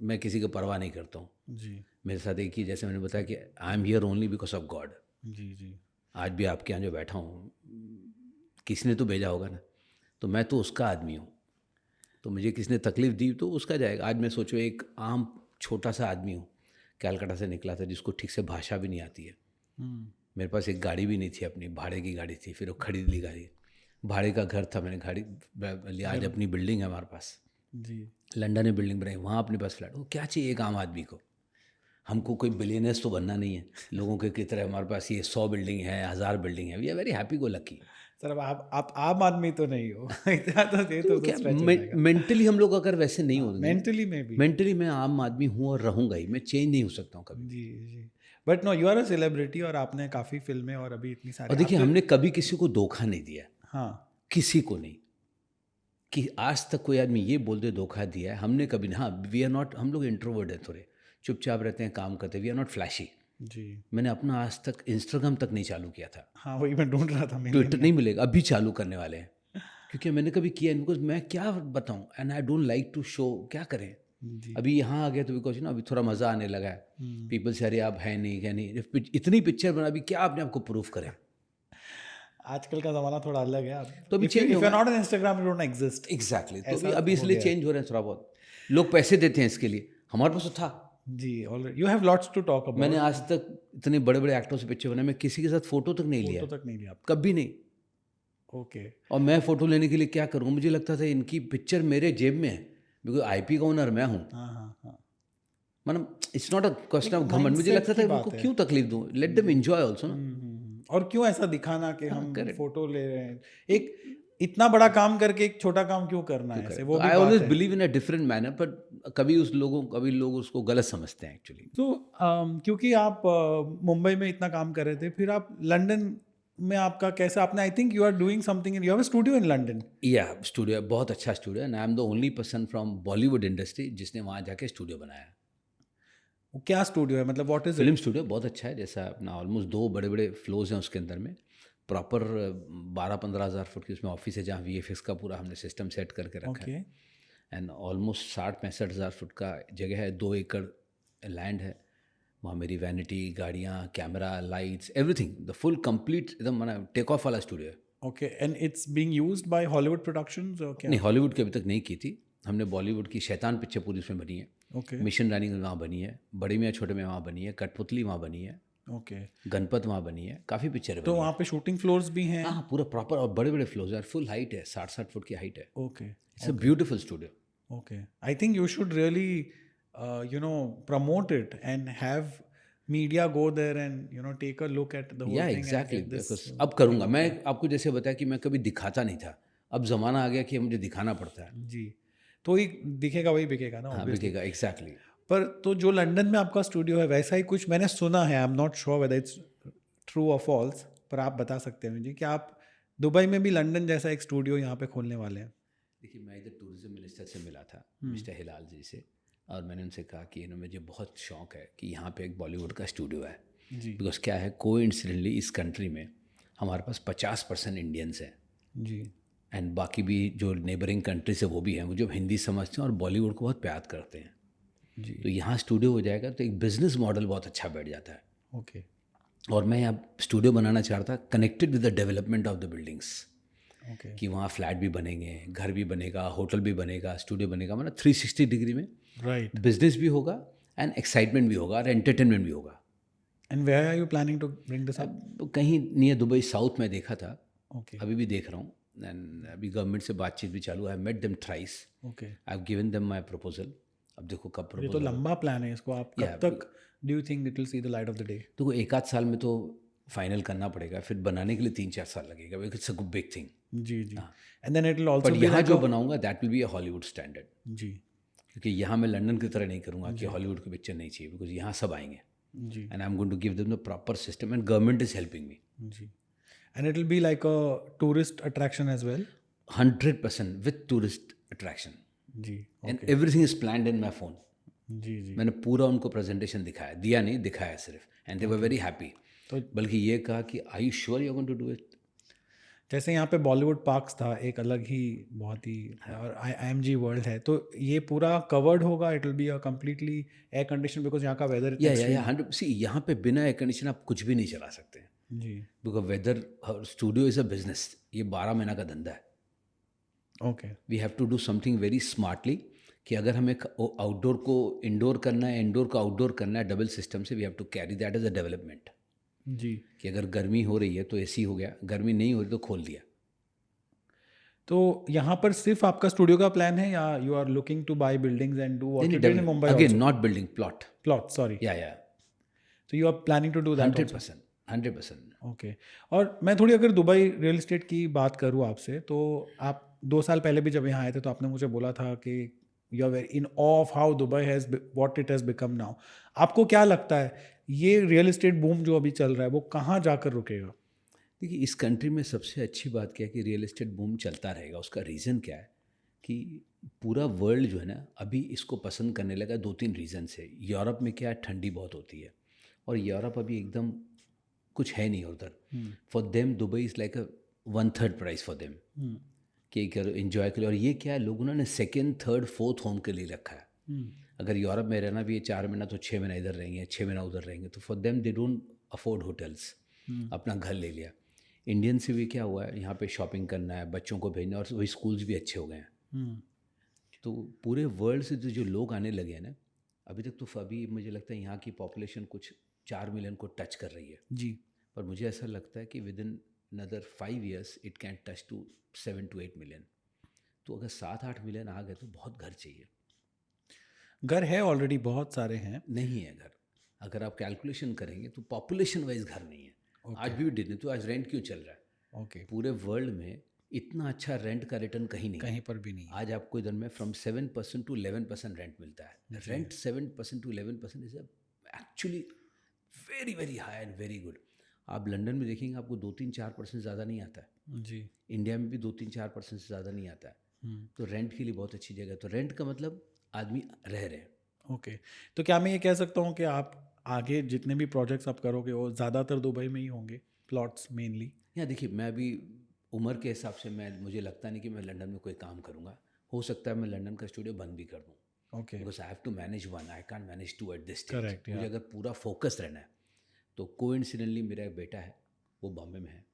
Speaker 2: मैं किसी की परवाह नहीं करता हूँ.
Speaker 1: जी.
Speaker 2: मेरे साथ एक ही, जैसे मैंने बताया कि I am here only because of god.
Speaker 1: जी. जी.
Speaker 2: आज भी आपके यहाँ जो बैठा हूँ, किसी ने तो भेजा होगा ना, तो मैं तो उसका आदमी हूँ. तो मुझे किसी ने तकलीफ़ दी तो उसका जाएगा. आज मैं सोचो एक आम छोटा सा आदमी हूँ, कैलकाटा से निकला था, जिसको ठीक से भाषा भी नहीं आती है. मेरे पास एक गाड़ी भी नहीं थी अपनी, भाड़े की गाड़ी थी. फिर वो खरीद ली गाड़ी. भाड़े का घर था, मैंने गाड़ी लिया. आज अपनी बिल्डिंग है हमारे पास.
Speaker 1: जी.
Speaker 2: लंदन में बिल्डिंग बनाई, वहाँ अपने पास फ्लैट. वो क्या चाहिए एक आम आदमी को. हमको कोई बिलियनर्स तो बनना नहीं है. लोगों के की तरह हमारे पास ये 100 बिल्डिंग है, 1000 बिल्डिंग है. We are very happy go lucky.
Speaker 1: Sir अब आप आम आदमी तो नहीं हो. इतना तो ये तो
Speaker 2: क्या
Speaker 1: stretch हो जाएगा.
Speaker 2: मेंटली हम लोग अगर वैसे नहीं होंगे,
Speaker 1: मेंटली में भी.
Speaker 2: मेंटली मैं आम आदमी हूँ और रहूँगा ही. मैं चेंज नहीं हो सकता हूँ कभी.
Speaker 1: जी. जी. But no, you are a celebrity और आपने काफ़ी फिल्में और अभी इतनी सारी.
Speaker 2: और देखिए हमने कभी किसी को धोखा नहीं दिया.
Speaker 1: हाँ.
Speaker 2: किसी को नहीं. कि आज तक कोई आदमी ये बोल दे धोखा दिया है, हमने कभी नहीं. हाँ, वी आर नॉट, हम लोग इंट्रोवर्ट हैं, थोड़े चुपचाप रहते हैं, काम करते हैं. We are not flashy.
Speaker 1: जी.
Speaker 2: मैंने अपना आज तक इंस्टाग्राम तक नहीं चालू किया था.
Speaker 1: हाँ, वही मैं ढूंढ रहा था.
Speaker 2: ट्विटर नहीं मिलेगा, अभी चालू करने वाले हैं. क्योंकि मैंने कभी किया नहीं, बिकॉज मैं क्या बताऊँ, and I don't like to show, क्या करें। अभी यहाँ आ गया तो बिकॉज अभी थोड़ा मज़ा आने लगा है, पीपल से अरे आप है नहीं, क्या नहीं, इतनी पिक्चर बना, अभी क्या अपने आपको प्रूफ करें।
Speaker 1: आजकल का ज़माना थोड़ा अलग है अब।
Speaker 2: तो अभी
Speaker 1: इफ
Speaker 2: change
Speaker 1: यू
Speaker 2: होगा।
Speaker 1: Not on Instagram you don't exist.
Speaker 2: Exactly, तो
Speaker 1: ऐसा
Speaker 2: अभी
Speaker 1: हो
Speaker 2: इसलिए
Speaker 1: गया।
Speaker 2: चेंज हो रहे हैं थोड़ा बहुत, लोग पैसे देते हैं इसके लिए, हमारे पास तो था।
Speaker 1: जी, already you have lots to talk about.
Speaker 2: मैंने आज तक इतने बड़े बड़े एक्टरों से पिक्चर बनाए, मैं किसी के साथ फोटो तक नहीं लिया,
Speaker 1: फोटो तक नहीं लिया आपने?
Speaker 2: कभी नहीं।
Speaker 1: ओके।
Speaker 2: और मैं फोटो लेने के लिए क्या करूँ, मुझे लगता था इनकी पिक्चर मेरे जेब में है, बिकॉज आईपी का ओनर मैं हूँ।
Speaker 1: हाँ हाँ हाँ।
Speaker 2: मतलब it's not a question of घमंड, मुझे
Speaker 1: mindset
Speaker 2: लगता था
Speaker 1: की
Speaker 2: उनको
Speaker 1: बात है।
Speaker 2: क्यों तकलीफ दूँ, लेट देम एंजॉय ऑल्सो ना।
Speaker 1: और क्यों ऐसा दिखाना कि हम
Speaker 2: correct.
Speaker 1: फोटो ले रहे हैं, एक इतना बड़ा काम करके एक छोटा काम क्यों करना है ऐसे, वो भी
Speaker 2: आई
Speaker 1: बात
Speaker 2: ऑलवेज
Speaker 1: है।
Speaker 2: Believe in a different manner, but कभी लोग उसको गलत समझते हैं एक्चुअली।
Speaker 1: तो क्योंकि आप मुंबई में इतना काम कर रहे थे, फिर आप लंदन में आपका कैसा, आपने I think you are doing something in, you have a studio in London.
Speaker 2: या स्टूडियो बहुत अच्छा स्टूडियो है, and I am the only person from Bollywood industry जिसने वहाँ जाके स्टूडियो बनाया।
Speaker 1: क्या स्टूडियो है, मतलब व्हाट इज
Speaker 2: फिल्म स्टूडियो बहुत अच्छा है, जैसा अपना ऑलमोस्ट 2 बड़े बड़े फ्लोर्स हैं उसके अंदर में, प्रॉपर 12-15 हज़ार फुट की उसमें ऑफिस है, जहाँ VFX का पूरा हमने सिस्टम सेट करके रखा
Speaker 1: ओके।
Speaker 2: है। एंड ऑलमोस्ट 60-65 हज़ार फुट का जगह है, 2 एकड़ लैंड है, वहाँ मेरी वैनिटी, गाड़ियाँ, camera, lights, everything, the full complete एकदम माना टेक ऑफ वाला स्टूडियो है।
Speaker 1: Okay, and it's being used by Hollywood productions और क्या?
Speaker 2: नहीं, हॉलीवुड की अभी तक नहीं की थी हमने, बॉलीवुड की शैतान पिक्चर पूरी उसमें बनी है,
Speaker 1: ओके
Speaker 2: मिशन रानी वहाँ बनी है, बड़ी मियाँ छोटे मियाँ वहाँ बनी है, कठपुतली वहाँ बनी है,
Speaker 1: ओके।
Speaker 2: गणपत वहाँ बनी है, काफ़ी पिक्चर
Speaker 1: तो वहाँ पे शूटिंग फ्लोर्स भी हैं?
Speaker 2: हाँ, पूरा प्रॉपर, और बड़े बड़े फ्लोर्स यार, फुल हाइट है, 60-60 फुट की हाइट है।
Speaker 1: Okay
Speaker 2: it's a beautiful studio.
Speaker 1: Okay. I think you should really promote it and have media go there and take a look at the whole
Speaker 2: या
Speaker 1: thing
Speaker 2: exactly, because अब करूँगा मैं, आपको जैसे बताया कि मैं कभी दिखाता नहीं था, अब ज़माना आ गया कि मुझे दिखाना पड़ता है।
Speaker 1: जी। तो ही दिखेगा वही बिकेगा ना,
Speaker 2: हाँ,
Speaker 1: obviously।
Speaker 2: बिकेगा, एग्जैक्टली।
Speaker 1: पर तो जो लंदन में आपका स्टूडियो है वैसा ही कुछ मैंने सुना है, आई am not sure whether it's true और फॉल्स, पर आप बता सकते हैं मुझे कि आप दुबई में भी लंदन जैसा एक स्टूडियो यहाँ पे खोलने वाले हैं।
Speaker 2: देखिए, मैं इधर टूरिज्म मिनिस्टर से मिला था, मिस्टर हिलाल जी से, और मैंने उनसे कहा कि मुझे बहुत शौक है कि यहाँ पे एक बॉलीवुड का स्टूडियो है,
Speaker 1: जी
Speaker 2: बिकॉज क्या है, कोइंसिडेंटली इस कंट्री में हमारे पास 50% इंडियंस हैं,
Speaker 1: जी
Speaker 2: एंड बाकी भी जो नेबरिंग कंट्री से वो भी हैं, वो जो हिंदी समझते हैं और बॉलीवुड को बहुत प्यार करते हैं।
Speaker 1: जी।
Speaker 2: तो यहाँ स्टूडियो हो जाएगा तो एक बिजनेस मॉडल बहुत अच्छा बैठ जाता है।
Speaker 1: ओके
Speaker 2: और मैं यहाँ स्टूडियो बनाना चाहता, connected with the development of the buildings,
Speaker 1: okay
Speaker 2: कि वहाँ फ्लैट भी बनेंगे, घर भी बनेगा, होटल भी बनेगा, स्टूडियो बनेगा, मतलब 360 डिग्री में
Speaker 1: राइट।
Speaker 2: बिजनेस भी होगा एंड एक्साइटमेंट भी होगा और एंटरटेनमेंट भी होगा।
Speaker 1: And where are you planning to bring this up?
Speaker 2: अब कहीं नियर दुबई साउथ में देखा था,
Speaker 1: ओके
Speaker 2: अभी भी देख रहा हूँ, एंड अभी गवर्नमेंट से बातचीत भी चालू है, met them thrice,
Speaker 1: okay.
Speaker 2: I have given them my proposal. अब देखो कब
Speaker 1: ये तो
Speaker 2: प्रपोजल,
Speaker 1: लंबा प्लान है, इसको आप कब
Speaker 2: Yeah,
Speaker 1: तक do you think it will see the light of the day?
Speaker 2: तो 1-8 साल में तो फाइनल करना पड़ेगा, फिर बनाने के लिए 3-4 साल लगेगा, because it's a big thing.
Speaker 1: जी जी। And then it will also
Speaker 2: but
Speaker 1: be
Speaker 2: यहाँ
Speaker 1: लाइक
Speaker 2: जो बनाऊंगा that will be a Hollywood standard,
Speaker 1: जी
Speaker 2: क्योंकि यहाँ मैं लंदन की तरह नहीं करूँगा कि हॉलीवुड की पिक्चर नहीं चाहिए, बिकॉज यहाँ सब आएंगे,
Speaker 1: जी
Speaker 2: and I am going to give them the proper system, and government is helping me
Speaker 1: जी। And it will be like a tourist attraction as well?
Speaker 2: 100% with tourist attraction,
Speaker 1: जी
Speaker 2: and everything is planned in my phone.
Speaker 1: जी जी।
Speaker 2: मैंने पूरा उनको presentation दिखाया, दिया नहीं, दिखाया सिर्फ, and they were very happy.
Speaker 1: तो
Speaker 2: बल्कि ये कहा कि I you sure you are going to do it.
Speaker 1: जैसे यहाँ पे बॉलीवुड पार्क्स था, एक अलग ही बहुत ही, और IMG वर्ल्ड है, तो ये पूरा कवर्ड होगा, it will be a completely air condition, because यहाँ का वेदर
Speaker 2: या 100, सी यहाँ पे बिना एयर कंडीशन आप कुछ भी नहीं चला सकते,
Speaker 1: जी।
Speaker 2: Because weather, studio is a business, ये 12 महीना का धंधा है।
Speaker 1: Okay
Speaker 2: we have to do something very smartly, कि अगर हमें आउटडोर को इंडोर करना है, इंडोर को आउटडोर करना है, डबल सिस्टम से, we have to carry that as a development,
Speaker 1: जी।
Speaker 2: कि अगर गर्मी हो रही है तो AC हो गया, गर्मी नहीं हो रही तो खोल दिया।
Speaker 1: तो यहाँ पर सिर्फ आपका स्टूडियो का प्लान है, या you are looking to buy buildings and do what you did in Mumbai
Speaker 2: again
Speaker 1: also?
Speaker 2: Not building, plot.
Speaker 1: Plot, sorry.
Speaker 2: या
Speaker 1: तो you are planning to do that?
Speaker 2: 100%।
Speaker 1: Okay. और मैं थोड़ी अगर दुबई रियल एस्टेट की बात करूँ आपसे, तो आप 2 साल पहले भी जब यहाँ आए थे तो आपने मुझे बोला था कि you are very in of how Dubai has what it has become now. आपको क्या लगता है ये रियल एस्टेट बूम जो अभी चल रहा है वो कहाँ जाकर रुकेगा?
Speaker 2: देखिए, इस कंट्री में सबसे अच्छी बात क्या है कि रियल एस्टेट बूम चलता रहेगा। उसका रीज़न क्या है कि पूरा वर्ल्ड जो है ना अभी इसको पसंद करने लगा, 2-3 रीज़न से। यूरोप में क्या है, ठंडी बहुत होती है, और यूरोप अभी एकदम कुछ है नहीं उधर। For them Dubai is like a 1/3 price for them, कि करो इन्जॉय करो। और ये क्या है, लोगों ने सेकेंड थर्ड फोर्थ होम के लिए रखा है। अगर यूरोप में रहना भी है 4 महीना तो 6 महीना इधर रहेंगे, 6 महीना उधर रहेंगे, तो for them they don't afford hotels, अपना घर ले लिया। इंडियन से भी क्या हुआ है, यहाँ पे शॉपिंग करना है, बच्चों को भेजना, और वही स्कूल्स भी अच्छे हो गए हैं। तो पूरे वर्ल्ड से जो लोग आने लगे हैं ना, अभी तक तो अभी मुझे लगता है यहाँ की पॉपुलेशन कुछ 4 मिलियन को टच कर रही है
Speaker 1: जी।
Speaker 2: पर मुझे ऐसा लगता है कि within another 5 years it can touch to 7 to 8 million. तो अगर 7-8 मिलियन आ गए तो बहुत घर चाहिए।
Speaker 1: घर है ऑलरेडी, बहुत सारे हैं।
Speaker 2: नहीं है घर, अगर आप कैलकुलेशन करेंगे तो पॉपुलेशन वाइज घर नहीं है। आज भी नहीं तो आज रेंट क्यों चल रहा है?
Speaker 1: ओके।
Speaker 2: पूरे वर्ल्ड में इतना अच्छा रेंट का रिटर्न कहीं नहीं है।
Speaker 1: कहीं पर भी नहीं है।
Speaker 2: आज आपको इधर में फ्रॉम 7% to 11% रेंट मिलता है। Rent 7% to 11% is actually very very high end very good. आप लंदन में देखेंगे आपको 2-3-4% ज़्यादा नहीं आता है।
Speaker 1: जी।
Speaker 2: इंडिया में भी 2-3-4% से ज़्यादा नहीं आता है। तो रेंट के लिए बहुत अच्छी जगह है। तो रेंट का मतलब आदमी रह रहे हैं।
Speaker 1: ओके। तो क्या मैं ये कह सकता हूँ कि आप आगे जितने भी प्रोजेक्ट्स आप करोगे वो ज़्यादातर दुबई में ही होंगे, प्लॉट्स मेनली?
Speaker 2: या देखिए, मैं अभी उम्र के हिसाब से मुझे लगता नहीं कि मैं लंदन में कोई काम करूँगा। हो सकता है मैं लंदन का स्टूडियो बंद भी कर दूँ।
Speaker 1: Okay.
Speaker 2: Because I have to manage one, I can't manage two at this stage.
Speaker 1: Correct,
Speaker 2: मुझे अगर पूरा फोकस रहना है तो कोइंसिडेंटली मेरा एक बेटा है वो बॉम्बे में है,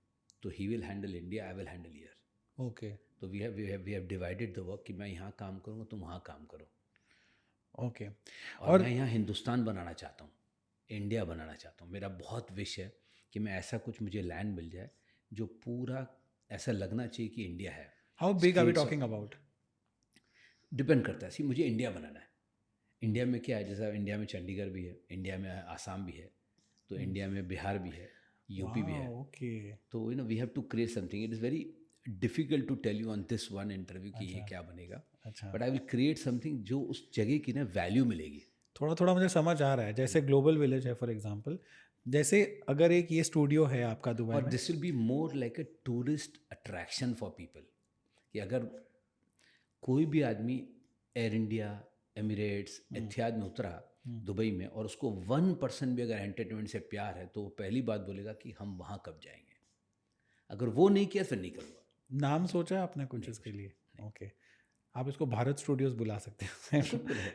Speaker 2: तो he will handle India, I will handle year.
Speaker 1: Okay.
Speaker 2: तो we have divided the work कि मैं यहाँ काम करूँगा तुम वहाँ काम करो।
Speaker 1: ओके।
Speaker 2: और मैं यहाँ हिंदुस्तान बनाना चाहता हूँ, इंडिया बनाना चाहता हूँ। मेरा बहुत विश है कि मैं ऐसा कुछ मुझे लैंड मिल जाए जो पूरा ऐसा लगना चाहिए कि इंडिया है।
Speaker 1: How big are we talking about?
Speaker 2: Depend करता है। मुझे इंडिया बनाना है। इंडिया में क्या है, जैसा इंडिया में चंडीगढ़ भी है, इंडिया में आसाम भी है, तो इंडिया में बिहार भी है, यूपी भी है।
Speaker 1: ओके।
Speaker 2: तो we have to create something. It is very difficult to tell you on this one interview कि ये क्या बनेगा।
Speaker 1: अच्छा।
Speaker 2: But I will create something जो उस जगह की ना वैल्यू मिलेगी।
Speaker 1: थोड़ा थोड़ा मुझे समझ आ रहा है। जैसे ग्लोबल विलेज है फॉर एग्जांपल, जैसे अगर एक ये स्टूडियो है आपका दुबई
Speaker 2: और
Speaker 1: में।
Speaker 2: This will be more like a tourist attraction for people, कि अगर कोई भी आदमी एयर इंडिया, एमिरेट्स, एथियाद में उतरा दुबई में और उसको 1% भी अगर एंटरटेनमेंट से प्यार है तो वो पहली बात बोलेगा कि हम वहाँ कब जाएंगे। अगर वो नहीं किया फिर नहीं करूँगा।
Speaker 1: नाम सोचा है आपने कुछ इसके लिए? ओके। आप इसको भारत स्टूडियोज बुला सकते हैं।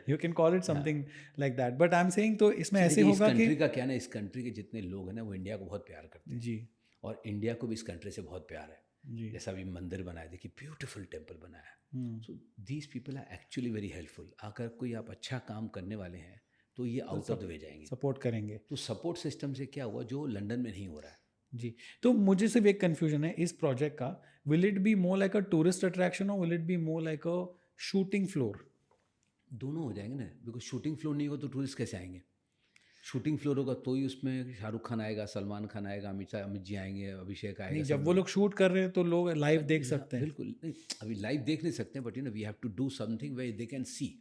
Speaker 1: You can call it something like that. But I am saying तो इसमें ऐसे
Speaker 2: इस
Speaker 1: होगा कि
Speaker 2: कंट्री का क्या ना, इस कंट्री के जितने लोग हैं ना वो इंडिया को बहुत प्यार करते हैं।
Speaker 1: जी।
Speaker 2: और इंडिया को भी इस कंट्री से बहुत प्यार है।
Speaker 1: जी।
Speaker 2: जैसा अभी मंदिर बनाया, देखिए ब्यूटीफुल टेम्पल बनाया है। So these people are actually very helpful. अगर कोई आप अच्छा काम करने वाले हैं तो ये आउट ऑफ द वे जाएंगे,
Speaker 1: सपोर्ट करेंगे।
Speaker 2: तो सपोर्ट सिस्टम से क्या हुआ जो लंदन में नहीं हो रहा है।
Speaker 1: जी। तो मुझे सिर्फ एक कन्फ्यूजन है इस प्रोजेक्ट का, will it be more like a tourist attraction और will it be more like a shooting floor?
Speaker 2: दोनों हो जाएंगे ना, बिकॉज शूटिंग फ्लोर नहीं होगा तो टूरिस्ट कैसे आएंगे? शूटिंग फ्लोर होगा तो ही उसमें शाहरुख खान आएगा, सलमान खान आएगा, अमित जी आएंगे, अभिषेक आएगा।
Speaker 1: नहीं, जब वो लोग शूट कर रहे हैं तो लोग लाइव देख सकते हैं।
Speaker 2: बिल्कुल नहीं, अभी लाइव देख नहीं सकते, but we have to do something where they can see.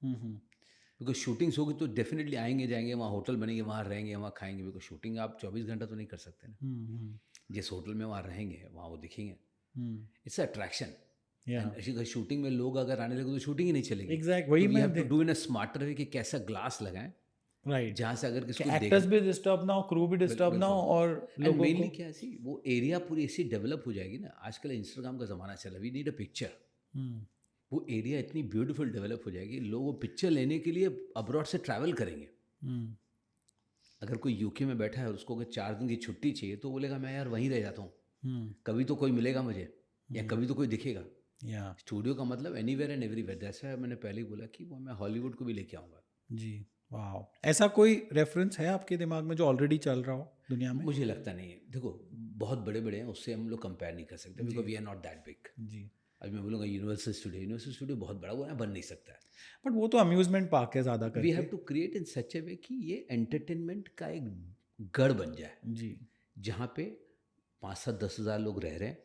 Speaker 2: Because shootings होगी तो डेफिनेटली आएंगे जाएंगे, वहाँ होटल बनेंगे, वहाँ रहेंगे, वहाँ खाएंगे। बिकॉज शूटिंग आप 24 घंटा तो नहीं कर सकते ना। जिस होटल में वहाँ रहेंगे वहाँ वो दिखेंगे। It's attraction. शूटिंग में लोग अगर आने लगे तो शूटिंग ही नहीं चलेगी।
Speaker 1: एग्जैक्ट वही
Speaker 2: we have to do in a smarter way कि कैसा ग्लास लगाएं,
Speaker 1: राइट,
Speaker 2: जहाँ से अगर किसको
Speaker 1: एक्टर्स भी डिस्टर्ब ना हो, क्रू भी डिस्टर्ब ना हो, और लोगों
Speaker 2: मेनली
Speaker 1: को
Speaker 2: क्या है वो एरिया पूरी ऐसी डेवलप हो जाएगी ना। आजकल इंस्टाग्राम का ज़माना चला, वी नीड अ पिक्चर। वो एरिया इतनी ब्यूटीफुल डेवलप हो जाएगी, लोग वो पिक्चर लेने के लिए अब्रॉड से ट्रैवल करेंगे। अगर कोई यूके में बैठा है और उसको अगर 4 दिन की छुट्टी चाहिए तो बोलेगा मैं यार वहीं रह जाता हूँ, कभी तो कोई मिलेगा मुझे, या कभी तो कोई दिखेगा। स्टूडियो का मतलब एनीवेयर एंड एवरीवेयर। जैसा मैंने पहले बोला कि वो मैं हॉलीवुड को भी लेके आऊँगा।
Speaker 1: जी। वाह, ऐसा कोई रेफरेंस है आपके दिमाग में जो ऑलरेडी चल रहा हो दुनिया में?
Speaker 2: मुझे लगता नहीं है। देखो बहुत बड़े बड़े हैं, उससे हम लोग कंपेयर नहीं कर सकते, because we are not that big.
Speaker 1: जी।
Speaker 2: अभी मैं बोलूँगा यूनिवर्सल स्टूडियो बहुत बड़ा हुआ है, बन नहीं सकता है।
Speaker 1: बट वो तो अम्यूजमेंट पार्क है ज़्यादा करके।
Speaker 2: We have to create in such a way कि ये एंटरटेनमेंट का एक गढ़ बन जाए,
Speaker 1: जी।
Speaker 2: जहाँ पे 5-7-10 हज़ार लोग रह रहे हैं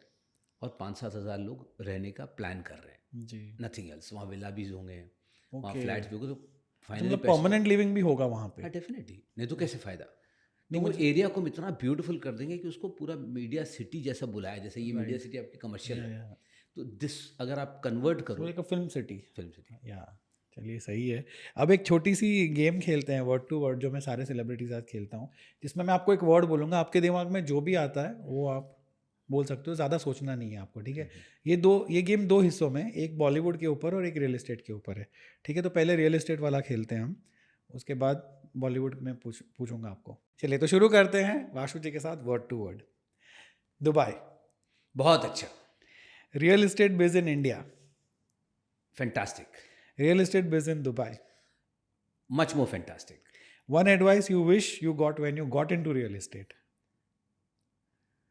Speaker 2: और 5-7 हज़ार लोग रहने का प्लान कर रहे हैं।
Speaker 1: जी।
Speaker 2: Nothing else. वहाँ विला भी होंगे, वहाँ
Speaker 1: Okay.
Speaker 2: फ्लैट्स भी होंगे, तो फाइनली
Speaker 1: मतलब परमानेंट लिविंग भी होगा वहाँ पे?
Speaker 2: डेफिनेटली। नहीं तो कैसे फ़ायदा? नहीं, वो एरिया को हम इतना ब्यूटीफुल कर देंगे कि उसको पूरा मीडिया सिटी जैसा बुलाया, जैसे ये मीडिया सिटी आपकी कमर्शियल है, तो दिस अगर आप कन्वर्ट करो
Speaker 1: एक फिल्म सिटी।
Speaker 2: Film city.
Speaker 1: या चलिए सही है। अब एक छोटी सी गेम खेलते हैं, वर्ड टू वर्ड, जो मैं सारे सेलिब्रिटी के साथ खेलता हूँ, जिसमें मैं आपको एक वर्ड बोलूँगा, आपके दिमाग में जो भी आता है वो आप बोल सकते हो, ज़्यादा सोचना नहीं है आपको, ठीक है। ये गेम दो हिस्सों में, एक बॉलीवुड के ऊपर और एक रियल एस्टेट के ऊपर है, ठीक है। तो पहले रियल एस्टेट वाला खेलते हैं हम, उसके बाद बॉलीवुड में पूछूंगा आपको। चलिए तो शुरू करते हैं वाशु जी के साथ वर्ड टू वर्ड। दुबई।
Speaker 2: बहुत अच्छा।
Speaker 1: Real estate biz in India.
Speaker 2: Fantastic.
Speaker 1: Real estate biz in Dubai.
Speaker 2: Much more fantastic.
Speaker 1: One advice you wish you got when you got into real estate.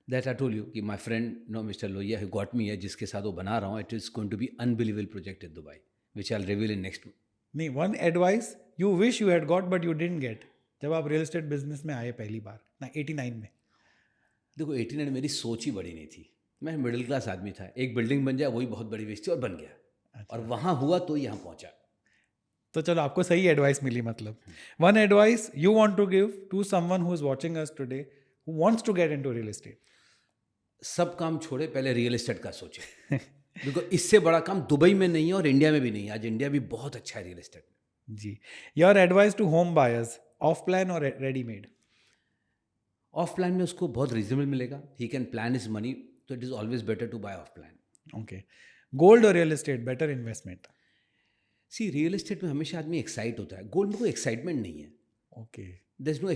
Speaker 2: That I told you कि my friend no mister Lohia who got me है, जिसके साथ वो बना रहा हूँ, it is going to be unbelievable project in Dubai which I will reveal in next.
Speaker 1: नहीं, one advice you wish you had got but you didn't get, जब आप रियल एस्टेट बिजनेस में आए पहली बार ना 89 में।
Speaker 2: देखो 89 मेरी सोच ही बड़ी नहीं थी, मैं मिडिल क्लास आदमी था, एक बिल्डिंग बन जाए वही बहुत बड़ी बेचती और बन गया।
Speaker 1: अच्छा।
Speaker 2: और वहाँ हुआ तो यहाँ पहुँचा।
Speaker 1: तो चलो आपको सही एडवाइस मिली। मतलब one advice you want to give to someone who is watching us today who wants to get into real estate.
Speaker 2: सब काम छोड़े, पहले रियल एस्टेट का सोचे। बिकॉज इससे बड़ा काम दुबई में नहीं है और इंडिया में भी नहीं है। आज इंडिया भी बहुत अच्छा है रियल एस्टेट में।
Speaker 1: जी। Your advice to home buyers, off plan और रेडीमेड।
Speaker 2: ऑफ प्लान में उसको बहुत रीजनेबल मिलेगा, he can plan is money, तो it is always better to buy off plan.
Speaker 1: Okay. Gold और real estate better investment.
Speaker 2: See real estate में हमेशा आदमी एक्साइट होता है, गोल्ड में कोई एक्साइटमेंट नहीं है।
Speaker 1: ओके।
Speaker 2: दस नो,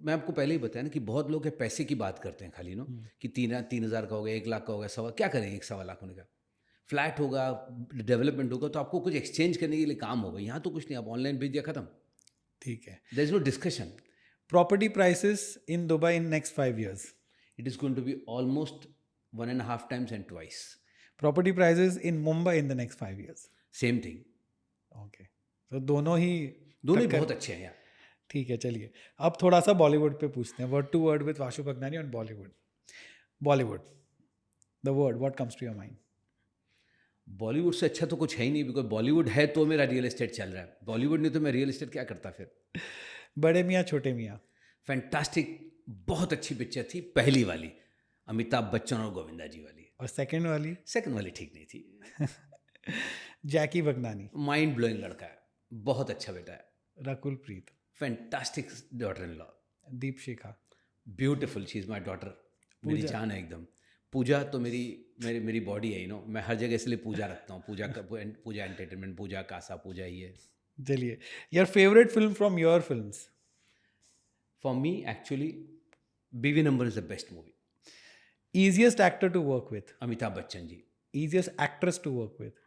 Speaker 2: मैं आपको पहले ही बताया ना कि बहुत लोग है पैसे की बात करते हैं खाली, नो कि 3,000 का हो गया, 1 लाख का हो गया, सवा क्या करेंगे 1.25 लाख होने का। फ्लैट होगा, डेवलपमेंट होगा तो आपको कुछ एक्सचेंज करने के लिए काम होगा। यहाँ तो कुछ नहीं, आप ऑनलाइन भेज दिया, खत्म।
Speaker 1: ठीक है।
Speaker 2: There is no discussion.
Speaker 1: Property prices in Dubai in next 5 years।
Speaker 2: It is going to be almost 1.5 times and twice।
Speaker 1: Property prices in Mumbai in the next 5 years।
Speaker 2: Same thing.
Speaker 1: Okay. तो दोनों ही
Speaker 2: बहुत अच्छे हैं यार।
Speaker 1: ठीक है। चलिए अब थोड़ा सा बॉलीवुड पे पूछते हैं। Word to word with Vashu Bhagnani on Bollywood. Bollywood, the word, what comes to your mind.
Speaker 2: Bollywood से अच्छा तो कुछ है ही नहीं, बिकॉज बॉलीवुड है तो मेरा रियल एस्टेट चल रहा है। बॉलीवुड नहीं तो मैं रियल एस्टेट क्या करता फिर।
Speaker 1: बड़े मियाँ छोटे मियाँ।
Speaker 2: फैंटास्टिक, बहुत अच्छी पिक्चर थी पहली वाली, अमिताभ बच्चन और गोविंदा जी वाली।
Speaker 1: और सेकंड वाली?
Speaker 2: सेकंड वाली ठीक नहीं थी।
Speaker 1: जैकी भगनानी।
Speaker 2: माइंड ब्लोइंग लड़का है, बहुत अच्छा बेटा है।
Speaker 1: Rakul Preet.
Speaker 2: Fantastic daughter in law.
Speaker 1: Deepshikha.
Speaker 2: Beautiful, she is my daughter. मेरी जान है एकदम। पूजा तो मेरी बॉडी है, मैं हर जगह इसलिए पूजा रखता हूँ। पूजा एंटरटेनमेंट, पूजा कासा, पूजा ये।
Speaker 1: चलिए, your favourite film from your films.
Speaker 2: For me actually Biwi number is the best movie.
Speaker 1: Easiest actor to work with?
Speaker 2: Amitabh Bachchan ji.
Speaker 1: Easiest actress to work with?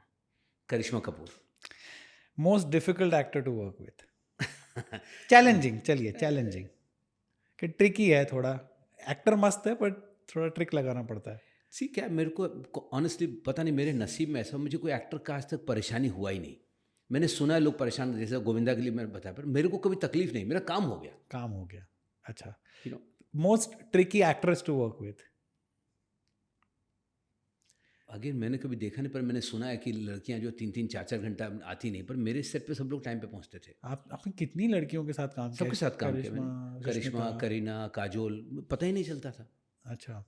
Speaker 2: Karisma Kapoor.
Speaker 1: Most difficult actor to work with? Challenging, चलिए challenging, कि tricky है थोड़ा। Actor मस्त है पर थोड़ा trick लगाना पड़ता है।
Speaker 2: सी क्या, मेरे को ऑनेस्टली पता नहीं, मेरे नसीब में ऐसा, मुझे कोई एक्टर का आज तक परेशानी हुआ ही नहीं। मैंने सुना है लोग परेशान, जैसे गोविंदा के लिए मैंने बताया, पर मेरे को कभी तकलीफ नहीं, मेरा काम हो गया।
Speaker 1: काम हो गया। अच्छा।
Speaker 2: You know,
Speaker 1: most tricky actress to work with?
Speaker 2: Again मैंने कभी देखा नहीं, पर मैंने सुना है कि लड़कियां जो 3-3, 4-4 घंटा आती नहीं, पर मेरे सेट पे सब लोग टाइम पे पहुंचते थे।
Speaker 1: आपने कितनी लड़कियों के साथ काम किया?
Speaker 2: सबके साथ काम किया मैंने, करिश्मा, करीना, काजोल, पता ही नहीं चलता था।
Speaker 1: अच्छा।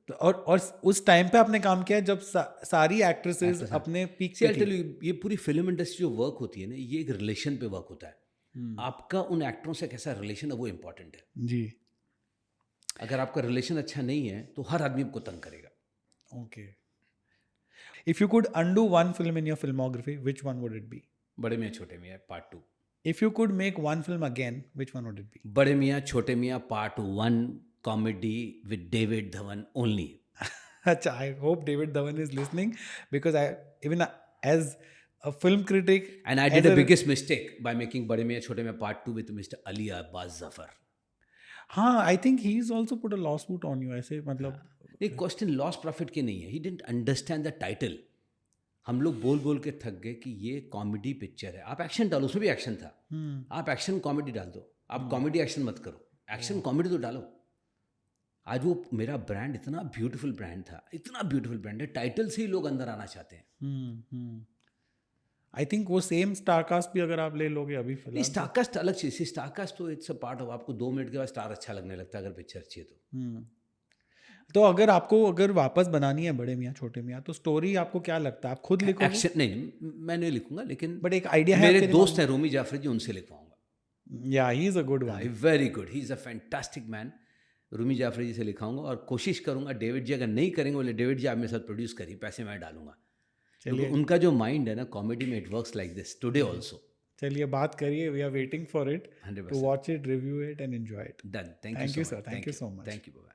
Speaker 1: तो और उस टाइम पे आपने काम किया जब सारी एक्ट्रेसेस अपने पीक पे थी।
Speaker 2: ये पूरी फिल्म इंडस्ट्री जो वर्क होती है ना, ये एक रिलेशन पे वर्क होता है। आपका उन एक्टरों से कैसा रिलेशन है वो इम्पोर्टेंट है
Speaker 1: जी।
Speaker 2: अगर आपका रिलेशन अच्छा नहीं है तो हर आदमी आपको तंग करेगा।
Speaker 1: Okay. If you could undo one film in your filmography, which one would it be?
Speaker 2: बड़े मियाँ छोटे मियाँ part 2।
Speaker 1: If you could make one film again, which one would it be?
Speaker 2: बड़े मियाँ छोटे मियाँ part 1, comedy with David Dhawan only.
Speaker 1: अच्छा, I hope David Dhawan is listening, because even as a film critic,
Speaker 2: and I did the biggest mistake by making बड़े मियाँ छोटे मियाँ part 2 with Mr. Ali Abbas Zafar।
Speaker 1: हाँ, I think he's also put a lawsuit on you, ऐसे मतलब।
Speaker 2: नहीं, question loss profit की नहीं है, he didn't understand the title. हम लोग बोल बोल के थक गए कि ये कॉमेडी पिक्चर है, आप एक्शन डालो, उसमें भी एक्शन था। आप एक्शन कॉमेडी डाल दो, आप कॉमेडी एक्शन मत करो, एक्शन कॉमेडी तो डालो। आज वो मेरा ब्रांड इतना ब्यूटीफुल ब्रांड था, इतना ब्यूटीफुल ब्रांड है, टाइटल से ही लोग अंदर आना चाहते हैं।
Speaker 1: आई थिंक वो सेम स्टारकास्ट भी अगर आप ले लोगे अभी फिलहाल।
Speaker 2: स्टारकास्ट अलग चीज़, स्टारकास्ट तो इट्स अ पार्ट ऑफ, आपको 2 मिनट के बाद स्टार अच्छा लगने लगता है अगर पिक्चर अच्छी है तो।
Speaker 1: तो अगर वापस बनानी है बड़े मियाँ छोटे मियाँ, तो स्टोरी आपको क्या लगता है, आप खुद लिखोगे?
Speaker 2: एक्शन नहीं, मैं नहीं लिखूंगा, लेकिन
Speaker 1: बट एक आइडिया है।
Speaker 2: मेरे दोस्त हैं रोमी जाफरी जी, उनसे लिखवाऊंगा।
Speaker 1: Yeah he is a good one,
Speaker 2: very good, he is a fantastic man. Rumi Jafry ji से लिखाऊंगा और कोशिश करूंगा डेविड जी अगर नहीं करेंगे बोले डेविड जी आप मेरे साथ प्रोड्यूस करिए पैसे मैं डालूंगा क्योंकि उनका जो माइंड है ना कॉमेडी में it works like this today also
Speaker 1: चलिए बात करिए we are waiting for it
Speaker 2: 100%
Speaker 1: to watch it review it and enjoy it
Speaker 2: done
Speaker 1: thank you sir thank you so much
Speaker 2: thank you bye